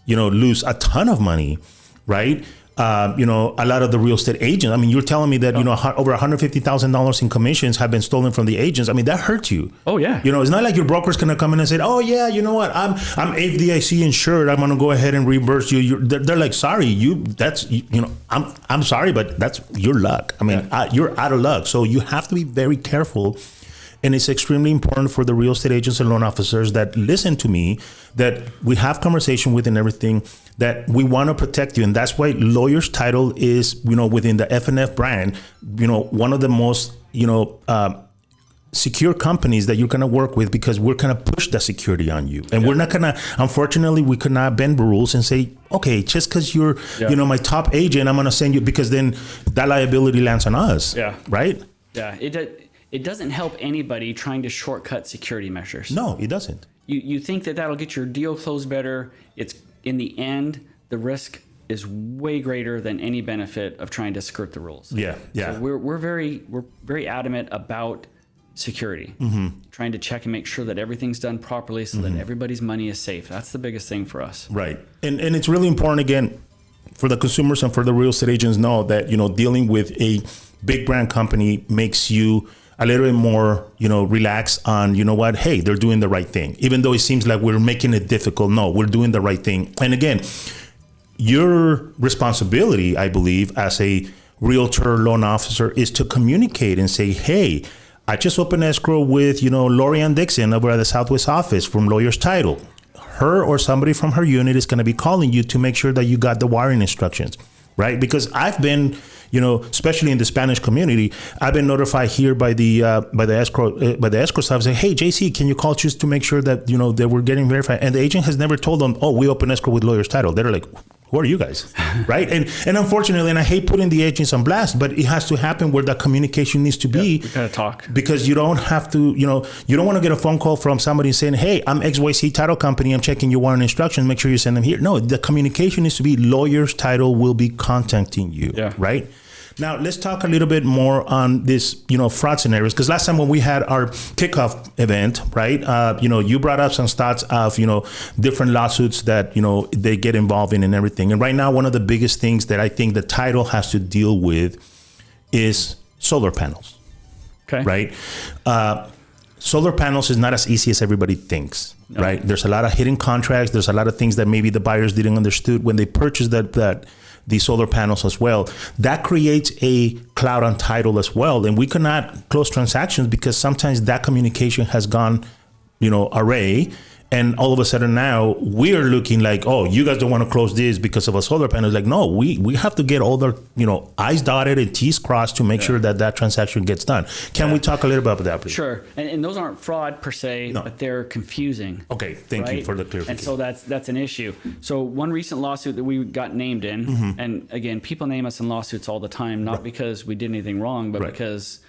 lose a ton of money, right? A lot of the real estate agents. I mean, you're telling me that over $150,000 in commissions have been stolen from the agents. I mean, that hurts you. Oh yeah. It's not like your broker's gonna come in and say, "Oh yeah, you know what? I'm FDIC insured. I'm gonna go ahead and reimburse you." They're like, "Sorry, I'm sorry, but that's your luck. I mean, you're out of luck. So you have to be very careful." And it's extremely important for the real estate agents and loan officers that listen to me, that we have conversation with and everything, that we want to protect you. And that's why Lawyers Title is, within the FNF brand, one of the most, secure companies that you're going to work with, because we're going to push the security on you. And we're not going to, unfortunately, we could not bend the rules and say, okay, just because you're, my top agent, I'm going to send you, because then that liability lands on us. Yeah. Right? Yeah. It doesn't help anybody trying to shortcut security measures. No, it doesn't. You think that that'll get your deal closed better. It's in the end, the risk is way greater than any benefit of trying to skirt the rules. Yeah, yeah. So we're very adamant about security, trying to check and make sure that everything's done properly so that everybody's money is safe. That's the biggest thing for us. Right. And it's really important, again, for the consumers and for the real estate agents know that, dealing with a big brand company makes you a little bit more, relaxed on, what, hey, they're doing the right thing. Even though it seems like we're making it difficult, no, we're doing the right thing. And again, your responsibility, I believe, as a realtor loan officer is to communicate and say, hey, I just opened escrow with, Lori Ann Dixon over at the Southwest office from Lawyers Title. Her or somebody from her unit is going to be calling you to make sure that you got the wiring instructions, right? Because I've been, especially in the Spanish community, I've been notified here by the escrow staff say, hey, JC, can you call just to make sure that, that we're getting verified? And the agent has never told them, oh, we open escrow with Lawyers Title. They're like, who are you guys? Right? And unfortunately, and I hate putting the agents on blast, but it has to happen where that communication needs to be. We gotta talk. Because you don't have to, you don't want to get a phone call from somebody saying, hey, I'm XYZ Title Company. I'm checking your wiring instructions. Make sure you send them here. No, the communication needs to be Lawyers Title will be contacting you. Yeah. Right? Now, let's talk a little bit more on this, fraud scenarios. Because last time when we had our kickoff event, right, you brought up some thoughts of, different lawsuits that, they get involved in and everything. And right now, one of the biggest things that I think the title has to deal with is solar panels. Okay. Right? Solar panels is not as easy as everybody thinks, right? There's a lot of hidden contracts. There's a lot of things that maybe the buyers didn't understood when they purchased the solar panels as well. That creates a cloud on title as well. And we cannot close transactions because sometimes that communication has gone, array. And all of a sudden now we're looking like, oh, you guys don't want to close this because of a solar panel. It's like, no, we have to get all the, I's dotted and T's crossed to make sure that transaction gets done. Can we talk a little bit about that, please? Sure. And those aren't fraud per se, but they're confusing. Okay. Thank you for the clarification. And so that's an issue. So one recent lawsuit that we got named in, and again, people name us in lawsuits all the time, not because we did anything wrong, but because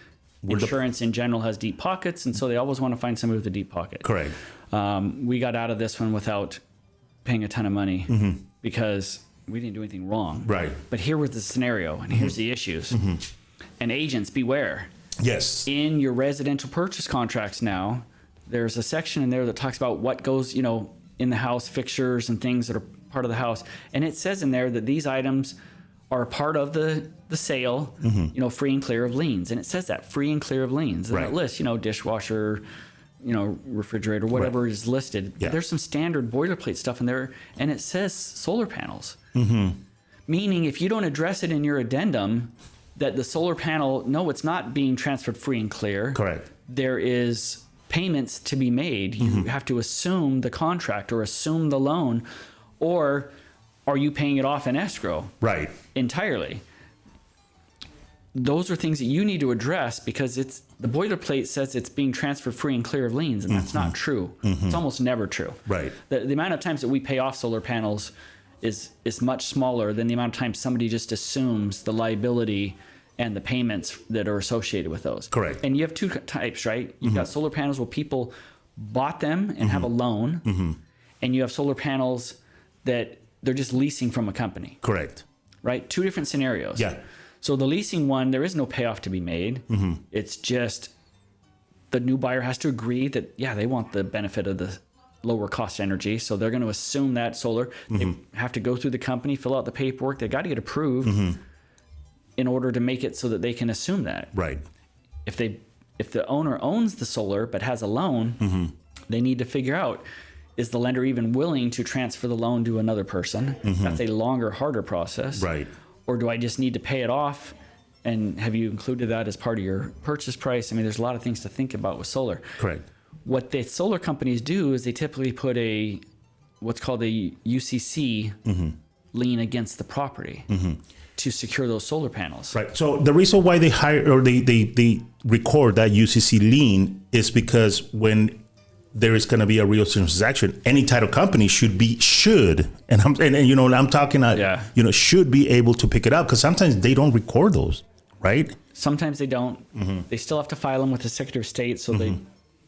insurance in general has deep pockets. And so they always want to find somebody with a deep pocket. Correct. We got out of this one without paying a ton of money because we didn't do anything wrong. Right. But here was the scenario, and here's the issues. And agents, beware. Yes. In your residential purchase contracts now, there's a section in there that talks about what goes, in the house, fixtures and things that are part of the house. And it says in there that these items are part of the sale, free and clear of liens. And it says that, free and clear of liens. And it lists, dishwasher, refrigerator, whatever is listed. Yeah. But there's some standard boilerplate stuff in there, and it says solar panels. Meaning if you don't address it in your addendum that the solar panel, no, it's not being transferred free and clear. Correct. There is payments to be made. You have to assume the contract or assume the loan, or are you paying it off in escrow? Right. Entirely. Those are things that you need to address because the boilerplate says it's being transferred free and clear of liens, and that's not true. It's almost never true. Right. The amount of times that we pay off solar panels is much smaller than the amount of times somebody just assumes the liability and the payments that are associated with those. Correct. And you have two types, right? You've got solar panels where people bought them and have a loan, and you have solar panels that they're just leasing from a company. Correct. Right? Two different scenarios. Yeah. So the leasing one, there is no payoff to be made. It's just the new buyer has to agree that, they want the benefit of the lower cost energy. So they're going to assume that solar. They have to go through the company, fill out the paperwork. They got to get approved in order to make it so that they can assume that. Right. If the owner owns the solar but has a loan, they need to figure out, is the lender even willing to transfer the loan to another person? That's a longer, harder process. Right. Or do I just need to pay it off? And have you included that as part of your purchase price? I mean, there's a lot of things to think about with solar. Correct. What the solar companies do is they typically put what's called a UCC lien against the property to secure those solar panels. Right. So the reason why they hire or they record that UCC lien is because when there is going to be a real transaction, any title company should I'm talking should be able to pick it up, because sometimes they don't record those, right? Sometimes they don't. They still have to file them with the Secretary of State, so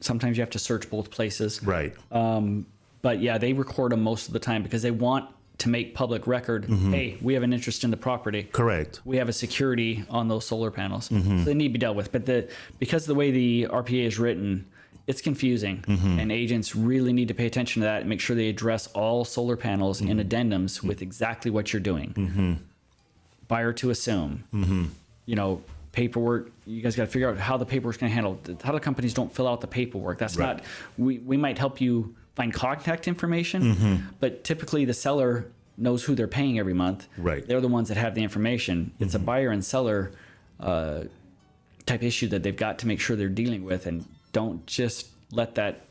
sometimes you have to search both places. Right. But they record them most of the time because they want to make public record, hey, we have an interest in the property. Correct. We have a security on those solar panels. So they need to be dealt with. But because of the way the RPA is written, it's confusing, and agents really need to pay attention to that and make sure they address all solar panels in addendums with exactly what you're doing. Buyer to assume, you know, paperwork. You guys got to figure out how the paperwork's going to handle. Title companies don't fill out the paperwork. That's not. We might help you find contact information, but typically the seller knows who they're paying every month. Right. They're the ones that have the information. It's a buyer and seller type issue that they've got to make sure they're dealing with, and don't just let that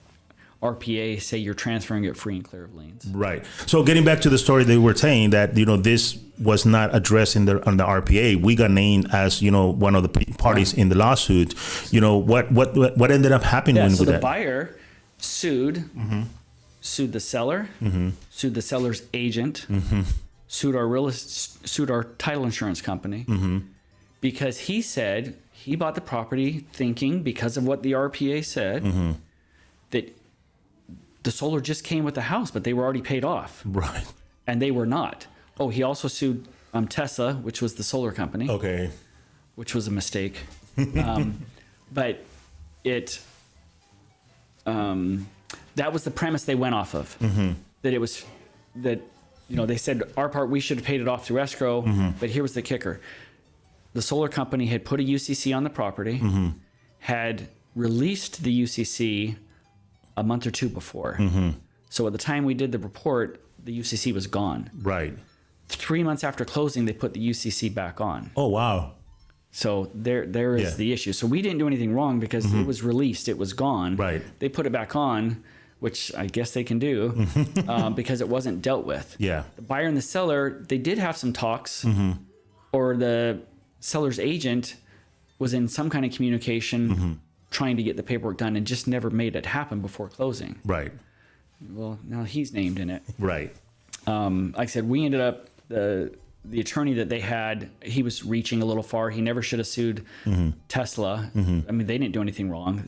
RPA say you're transferring it free and clear of liens. Right. So getting back to the story they were saying that, you know, this was not addressed on the RPA. We got named as, you know, one of the parties in the lawsuit. You know, what ended up happening with the that? Buyer sued the seller, sued the seller's agent, sued our title insurance company, because he said he bought the property thinking, because of what the RPA said, that the solar just came with the house, but they were already paid off. Right. And they were not. Oh, he also sued Tesla, which was the solar company. Okay. Which was a mistake. But it, that was the premise they went off of. That it was, that, you know, they said our part, we should have paid it off through escrow, but here was the kicker. The solar company had put a UCC on the property, had released the UCC a month or two before. So at the time we did the report, the UCC was gone. Right. 3 months after closing, they put the UCC back on. Oh, wow. So there is the issue. So we didn't do anything wrong because it was released, it was gone. Right. They put it back on, which I guess they can do, because it wasn't dealt with. Yeah. The buyer and the seller, they did have some talks, or the seller's agent was in some kind of communication trying to get the paperwork done and just never made it happen before closing. Right. Well, now he's named in it. Right. Like I said, we ended up, the attorney that they had, he was reaching a little far. He never should have sued Tesla. I mean, they didn't do anything wrong.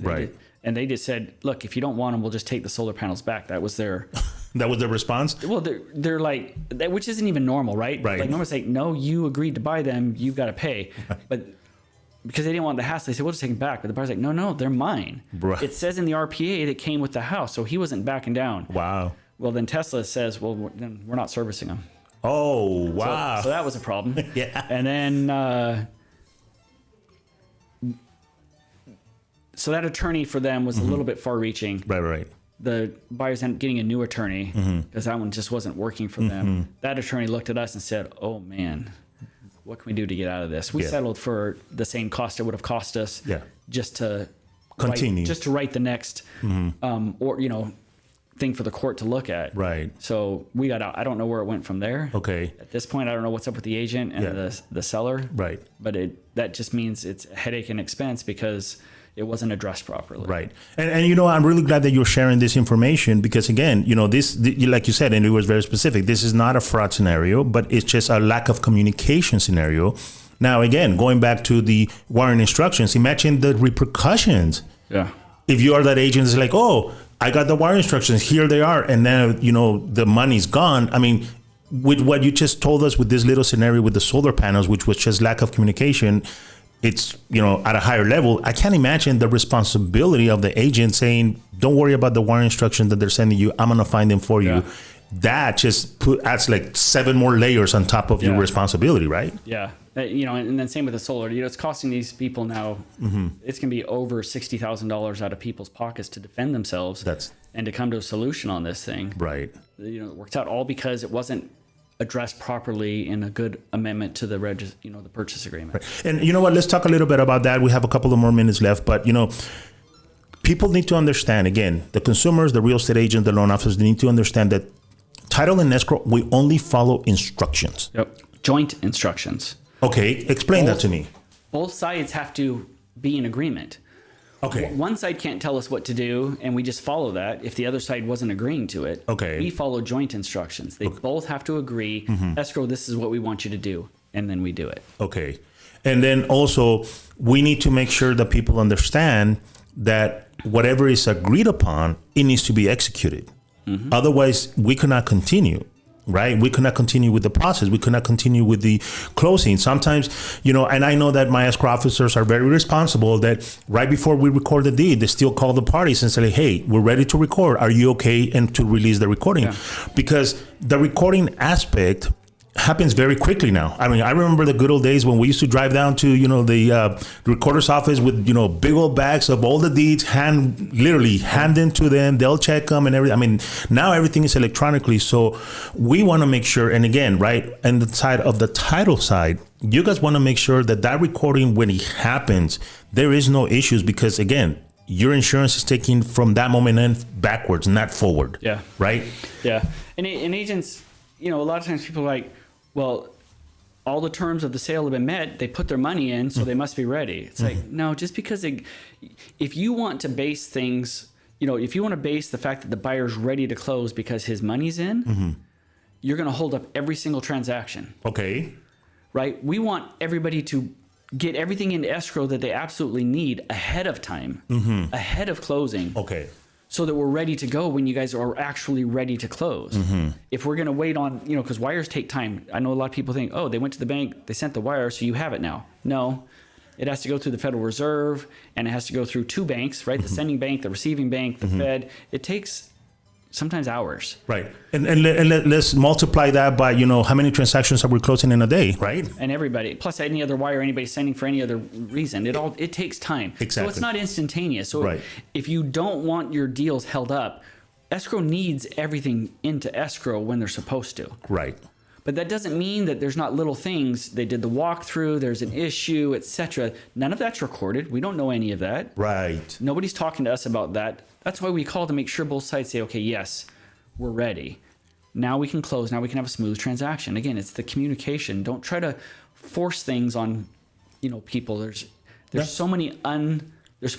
And they just said, look, if you don't want them, we'll just take the solar panels back. That was their... That was their response? Well, they're like, which isn't even normal, right? Right. Like, normal's like, no, you agreed to buy them, you've got to pay. But because they didn't want the hassle, they said, we'll just take them back. But the buyer's like, no, they're mine. Right. It says in the RPA that came with the house, so he wasn't backing down. Wow. Well, then Tesla says, well, then we're not servicing them. Oh, wow. So that was a problem. Yeah. And then, so that attorney for them was a little bit far reaching. Right. The buyers ended up getting a new attorney because that one just wasn't working for them. That attorney looked at us and said, oh man, what can we do to get out of this? We settled for the same cost it would have cost us just to continue, write the next, or, you know, thing for the court to look at. Right. So we got out. I don't know where it went from there. Okay. At this point, I don't know what's up with the agent and the seller. Right. But that just means it's a headache and expense because it wasn't addressed properly. Right. And you know, I'm really glad that you're sharing this information because, again, you know, this, like you said, and it was very specific, this is not a fraud scenario, but it's just a lack of communication scenario. Now, again, going back to the wiring instructions, imagine the repercussions. Yeah. If you are that agent, it's like, oh, I got the wire instructions, here they are, and then, you know, the money's gone. I mean, with what you just told us with this little scenario with the solar panels, which was just lack of communication, it's, you know, at a higher level. I can't imagine the responsibility of the agent saying, don't worry about the wire instructions that they're sending you, I'm going to find them for you. That just adds like 7 more layers on top of your responsibility, right? Yeah. You know, and then same with the solar. You know, it's costing these people now, it's going to be over $60,000 out of people's pockets to defend themselves and to come to a solution on this thing. Right. You know, it works out all because it wasn't addressed properly in a good amendment to the the purchase agreement. Right. And you know what? Let's talk a little bit about that. We have a couple of more minutes left, but you know, people need to understand, again, the consumers, the real estate agents, the loan officers, they need to understand that title and escrow, we only follow instructions. Yep. Joint instructions. Okay. Explain that to me. Both sides have to be in agreement. Okay. One side can't tell us what to do, and we just follow that if the other side wasn't agreeing to it. Okay. We follow joint instructions. They both have to agree, escrow, this is what we want you to do, and then we do it. Okay. And then also, we need to make sure that people understand that whatever is agreed upon, it needs to be executed. Otherwise, we cannot continue. right? We could not continue with the process. We could not continue with the closing. Sometimes, and I know that my escrow officers are very responsible that right before we record the deed, they still call the parties and say, hey, we're ready to record. Are you okay? And to release the recording. Yeah. Because the recording aspect happens very quickly now. I mean, I remember the good old days when we used to drive down to, the recorder's office with, big old bags of all the deeds, literally handed to them. They'll check them and everything. I mean, now everything is electronically. So we want to make sure, and again, right, and the side of the title side, you guys want to make sure that recording, when it happens, there is no issues because, again, your insurance is taking from that moment in backwards, not forward. Yeah. Right? Yeah. And agents, a lot of times people are like, well, all the terms of the sale have been met. They put their money in, so they must be ready. It's like, no, just because if you want to base things, if you want to base the fact that the buyer's ready to close because his money's in, you're going to hold up every single transaction. Okay. Right? We want everybody to get everything into escrow that they absolutely need ahead of time, ahead of closing. Okay. So that we're ready to go when you guys are actually ready to close. If we're going to wait on, because wires take time. I know a lot of people think, oh, they went to the bank, they sent the wire, so you have it now. No, it has to go through the Federal Reserve, and it has to go through two banks, right? The sending bank, the receiving bank, the Fed. It takes sometimes hours. Right. And let's multiply that by, how many transactions are we closing in a day, right? And everybody, plus any other wire, anybody sending for any other reason, it takes time. Exactly. So it's not instantaneous. So if you don't want your deals held up, escrow needs everything into escrow when they're supposed to. Right. But that doesn't mean that there's not little things. They did the walkthrough, there's an issue, etc. None of that's recorded. We don't know any of that. Right. Nobody's talking to us about that. That's why we call to make sure both sides say, okay, yes, we're ready. Now we can close. Now we can have a smooth transaction. Again, it's the communication. Don't try to force things on, people. There's so many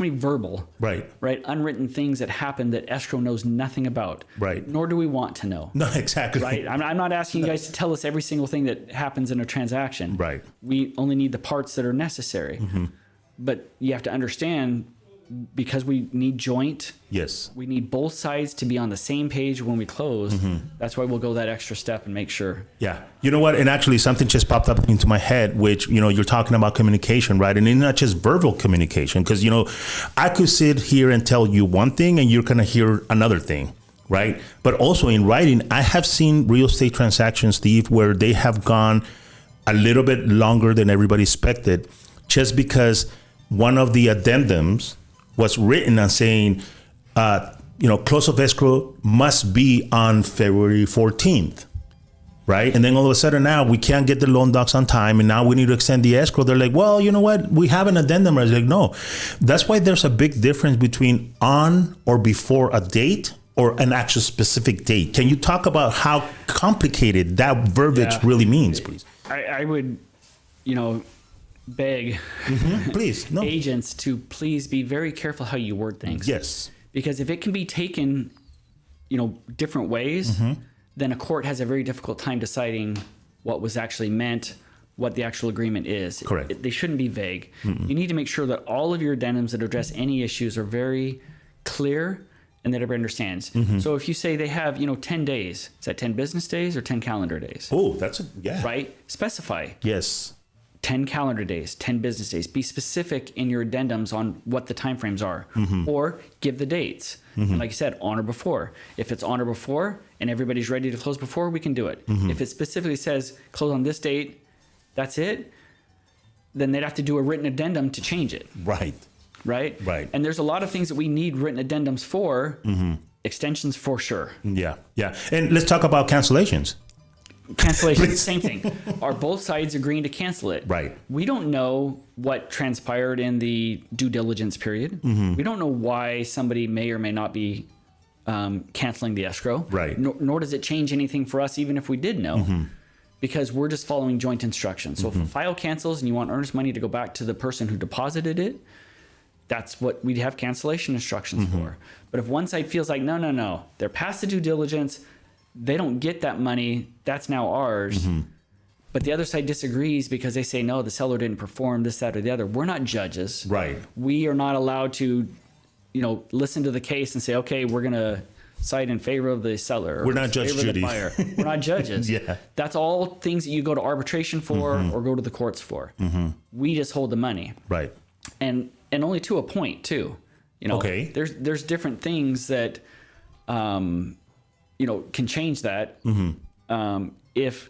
verbal, right, unwritten things that happen that escrow knows nothing about. Right. Nor do we want to know. No, exactly. Right. I'm not asking you guys to tell us every single thing that happens in a transaction. Right. We only need the parts that are necessary. But you have to understand, because we need joint. Yes. We need both sides to be on the same page when we close. That's why we'll go that extra step and make sure. Yeah. You know what? And actually something just popped up into my head, which, you're talking about communication, right? And it's not just verbal communication, because, I could sit here and tell you one thing and you're going to hear another thing, right? But also in writing, I have seen real estate transactions, Steve, where they have gone a little bit longer than everybody expected, just because one of the addendums was written on saying, close of escrow must be on February 14th, right? And then all of a sudden now we can't get the loan docs on time, and now we need to extend the escrow. They're like, well, you know what? We have an addendum. I was like, no. That's why there's a big difference between on or before a date or an actual specific date. Can you talk about how complicated that verbiage really means, please? I would, beg please, agents to please be very careful how you word things. Yes. Because if it can be taken, different ways, then a court has a very difficult time deciding what was actually meant, what the actual agreement is. Correct. They shouldn't be vague. You need to make sure that all of your addendums that address any issues are very clear and that everybody understands. So if you say they have, 10 days, is that 10 business days or 10 calendar days? Oh, yeah. Right? Specify. Yes. 10 calendar days, 10 business days. Be specific in your addendums on what the timeframes are, or give the dates. And like you said, on or before. If it's on or before and everybody's ready to close before, we can do it. If it specifically says close on this date, that's it, then they'd have to do a written addendum to change it. Right. And there's a lot of things that we need written addendums for, extensions for sure. Yeah. And let's talk about cancellations. Cancellation, same thing. Are both sides agreeing to cancel it? Right. We don't know what transpired in the due diligence period. We don't know why somebody may or may not be canceling the escrow. Right. Nor does it change anything for us, even if we did know, because we're just following joint instructions. So if a file cancels and you want earnest money to go back to the person who deposited it, that's what we'd have cancellation instructions for. But if one side feels like, no, they're past the due diligence, they don't get that money, that's now ours. But the other side disagrees because they say, no, the seller didn't perform this, that, or the other. We're not judges. Right. We are not allowed to, listen to the case and say, okay, we're going to side in favor of the seller. We're not Judge favor of the Judy. buyer. We're not judges. Yeah. That's all things that you go to arbitration for or go to the courts for. We just hold the money. Right. And only to a point too. You know, Okay. There's different things that, you know, can change that. If,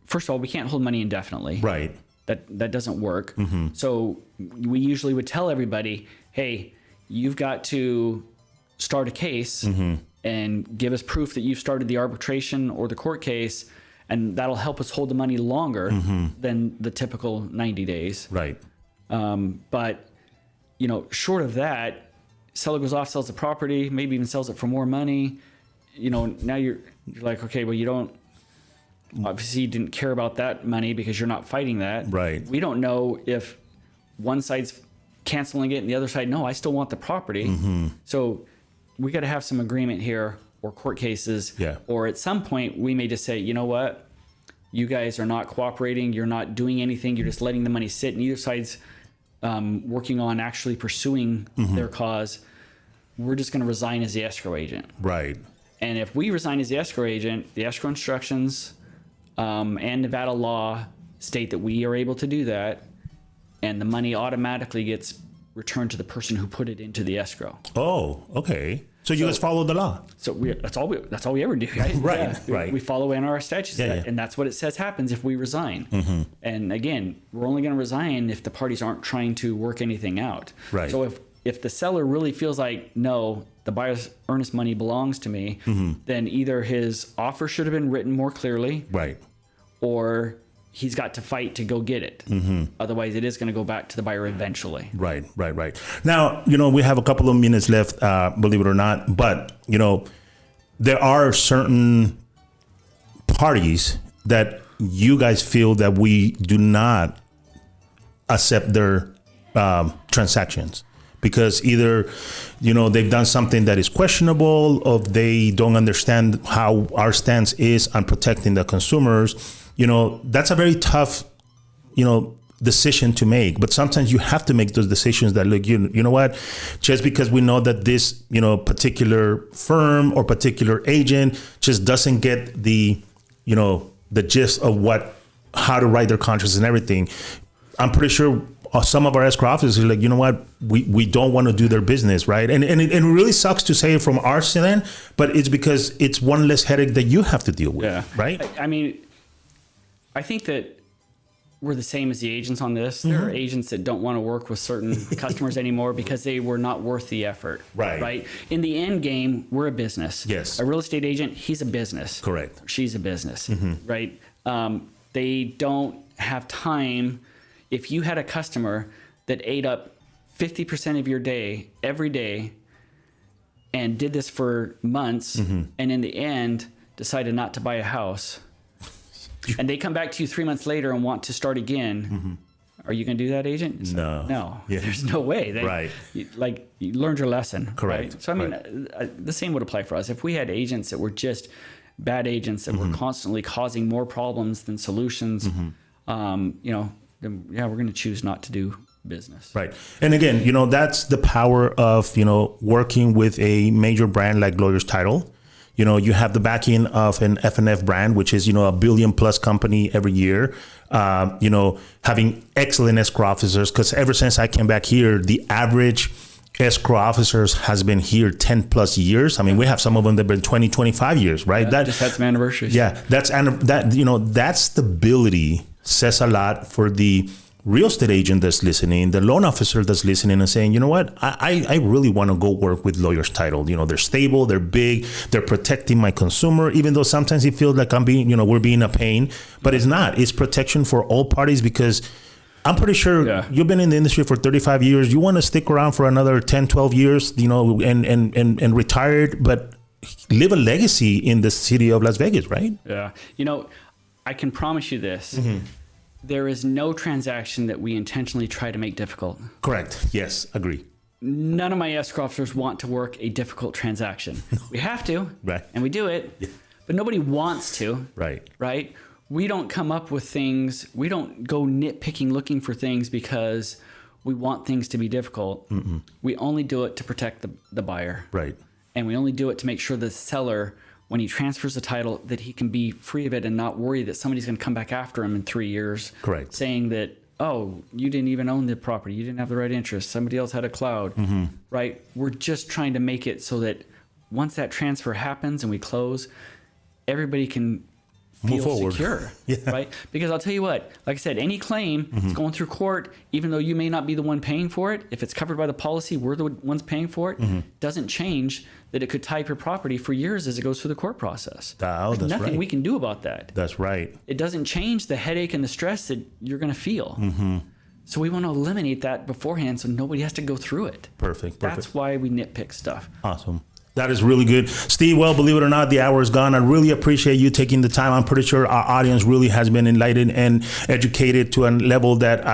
first of all, we can't hold money indefinitely. Right. That doesn't work. So we usually would tell everybody, hey, you've got to start a case and give us proof that you've started the arbitration or the court case, and that'll help us hold the money longer than the typical 90 days. Right. But, you know, short of that, seller goes off, sells the property, maybe even sells it for more money. You know, now you're like, okay, well, you don't, obviously you didn't care about that money because you're not fighting that. Right. We don't know if one side's canceling it and the other side, no, I still want the property. So we got to have some agreement here, or court cases. Yeah. Or at some point we may just say, you know what, you guys are not cooperating, you're not doing anything, you're just letting the money sit, and either side's working on actually pursuing their cause. We're just going to resign as the escrow agent. Right. And if we resign as the escrow agent, the escrow instructions and Nevada law state that we are able to do that, and the money automatically gets returned to the person who put it into the escrow. Oh, okay. So you guys follow the law. So that's all we ever do, right? Right, right. We follow NRS statutes, and that's what it says happens if we resign. And again, we're only going to resign if the parties aren't trying to work anything out. Right. So if the seller really feels like, no, the buyer's earnest money belongs to me, then either his offer should have been written more clearly, Right. or he's got to fight to go get it. Otherwise, it is going to go back to the buyer eventually. Right. Now, you know, we have a couple of minutes left, believe it or not, but, you know, there are certain parties that you guys feel that we do not accept their transactions because either, you know, they've done something that is questionable, or they don't understand how our stance is on protecting the consumers. You know, that's a very tough, you know, decision to make. But sometimes you have to make those decisions that, look, you know what, just because we know that this, you know, particular firm or particular agent just doesn't get the, you know, the gist of how to write their contracts and everything. I'm pretty sure some of our escrow officers are like, you know what, we don't want to do their business, right? And it really sucks to say it from our end, but it's because it's one less headache that you have to deal with, right? I mean, I think that we're the same as the agents on this. There are agents that don't want to work with certain customers anymore because they were not worth the effort. Right. In the end game, we're a business. Yes. A real estate agent, he's a business. Correct. She's a business. Right. They don't have time. If you had a customer that ate up 50% of your day every day and did this for months, and in the end decided not to buy a house, and they come back to you 3 months later and want to start again, are you going to do that, agent? No. Yeah. There's no way. Right. You learned your lesson. Correct. Right? So, I mean, the same would apply for us. If we had agents that were just bad agents that were constantly causing more problems than solutions, you know, then, yeah, we're going to choose not to do business. Right. And again, you know, that's the power of, you know, working with a major brand like Lawyers Title. You know, you have the backing of an F&F brand, which is, you know, $1 billion+ company every year. You know, having excellent escrow officers, because ever since I came back here, the average escrow officers has been here 10+ years. I mean, we have some of them that have been 20, 25 years, right? Yeah, that just had some anniversaries. Yeah, you know, that stability says a lot for the real estate agent that's listening, the loan officer that's listening and saying, you know what, I really want to go work with Lawyers Title. You know, they're stable, they're big, they're protecting my consumer, even though sometimes it feels like we're being a pain, but it's not. It's protection for all parties, because I'm pretty sure you've been in the industry for 35 years. You want to stick around for another 10, 12 years, you know, and retired, but live a legacy in the city of Las Vegas, right? Yeah. You know, I can promise you this. There is no transaction that we intentionally try to make difficult. Correct. Yes, agree. None of my escrow officers want to work a difficult transaction. We have to, right? And we do it, but nobody wants to, right? Right? We don't come up with things. We don't go nitpicking looking for things because we want things to be difficult. We only do it to protect the buyer. Right. And we only do it to make sure the seller, when he transfers the title, that he can be free of it and not worry that somebody's going to come back after him in 3 years. Correct. Saying that, oh, you didn't even own the property. You didn't have the right interest. Somebody else had a cloud, right? We're just trying to make it so that once that transfer happens and we close, everybody can Move feel forward. secure, Yeah. right? Because I'll tell you what, like I said, any claim is going through court, even though you may not be the one paying for it. If it's covered by the policy, we're the ones paying for it. Doesn't change that it could tie up your property for years as it goes through the court process. Oh, There's that's nothing right. we can do about that. That's right. It doesn't change the headache and the stress that you're going to feel. So we want to eliminate that beforehand so nobody has to go through it. Perfect. That's why we nitpick stuff. Awesome. That is really good. Steve, well, believe it or not, the hour is gone. I really appreciate you taking the time. I'm pretty sure our audience really has been enlightened and educated to a level that,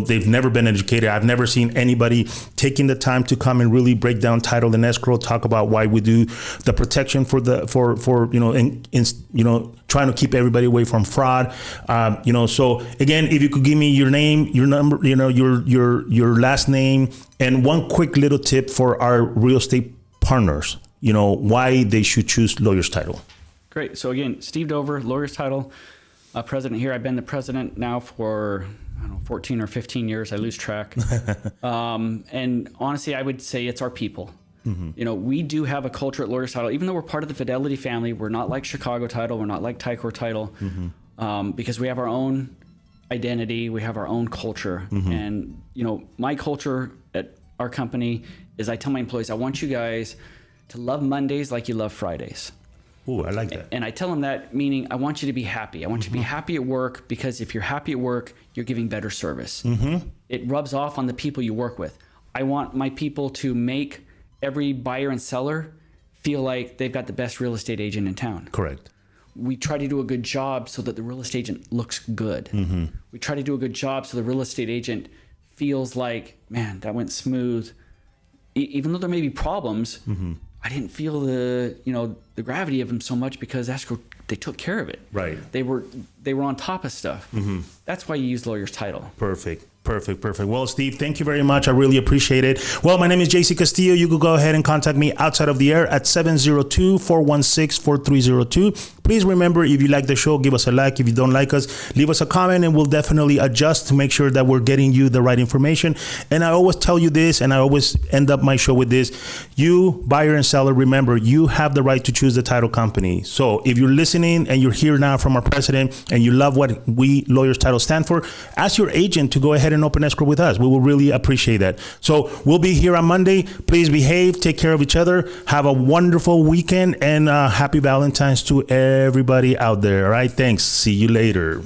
they've never been educated. I've never seen anybody taking the time to come and really break down title and escrow, talk about why we do the protection for trying to keep everybody away from fraud. So again, if you could give me your name, your number, your last name, and one quick little tip for our real estate partners, why they should choose Lawyer's Title. Great. So again, Steve Dover, Lawyer's Title, president here. I've been the president now for, 14 or 15 years. I lose track. And honestly, I would say it's our people. We do have a culture at Lawyer's Title, even though we're part of the Fidelity family. We're not like Chicago Title. We're not like Ticor Title, because we have our own identity. We have our own culture. And, my culture at our company is I tell my employees, I want you guys to love Mondays like you love Fridays. Ooh, I like that. And I tell them that, meaning I want you to be happy. I want you to be happy at work, because if you're happy at work, you're giving better service. It rubs off on the people you work with. I want my people to make every buyer and seller feel like they've got the best real estate agent in town. Correct. We try to do a good job so that the real estate agent looks good. We try to do a good job so the real estate agent feels like, man, that went smooth. Even though there may be problems, I didn't feel the gravity of them so much because escrow, they took care of it. Right. They were on top of stuff. That's why you use Lawyer's Title. Perfect. Well, Steve, thank you very much. I really appreciate it. Well, my name is JC Castillo. You could go ahead and contact me outside of the air at 702-416-4302. Please remember, if you like the show, give us a like. If you don't like us, leave us a comment, and we'll definitely adjust to make sure that we're getting you the right information. And I always tell you this, and I always end up my show with this. You, buyer and seller, remember, you have the right to choose the title company. So if you're listening and you're here now from our president and you love what we Lawyer's Title stand for, ask your agent to go ahead and open escrow with us. We will really appreciate that. So we'll be here on Monday. Please behave, take care of each other, have a wonderful weekend, and happy Valentine's to everybody out there. All right, thanks. See you later.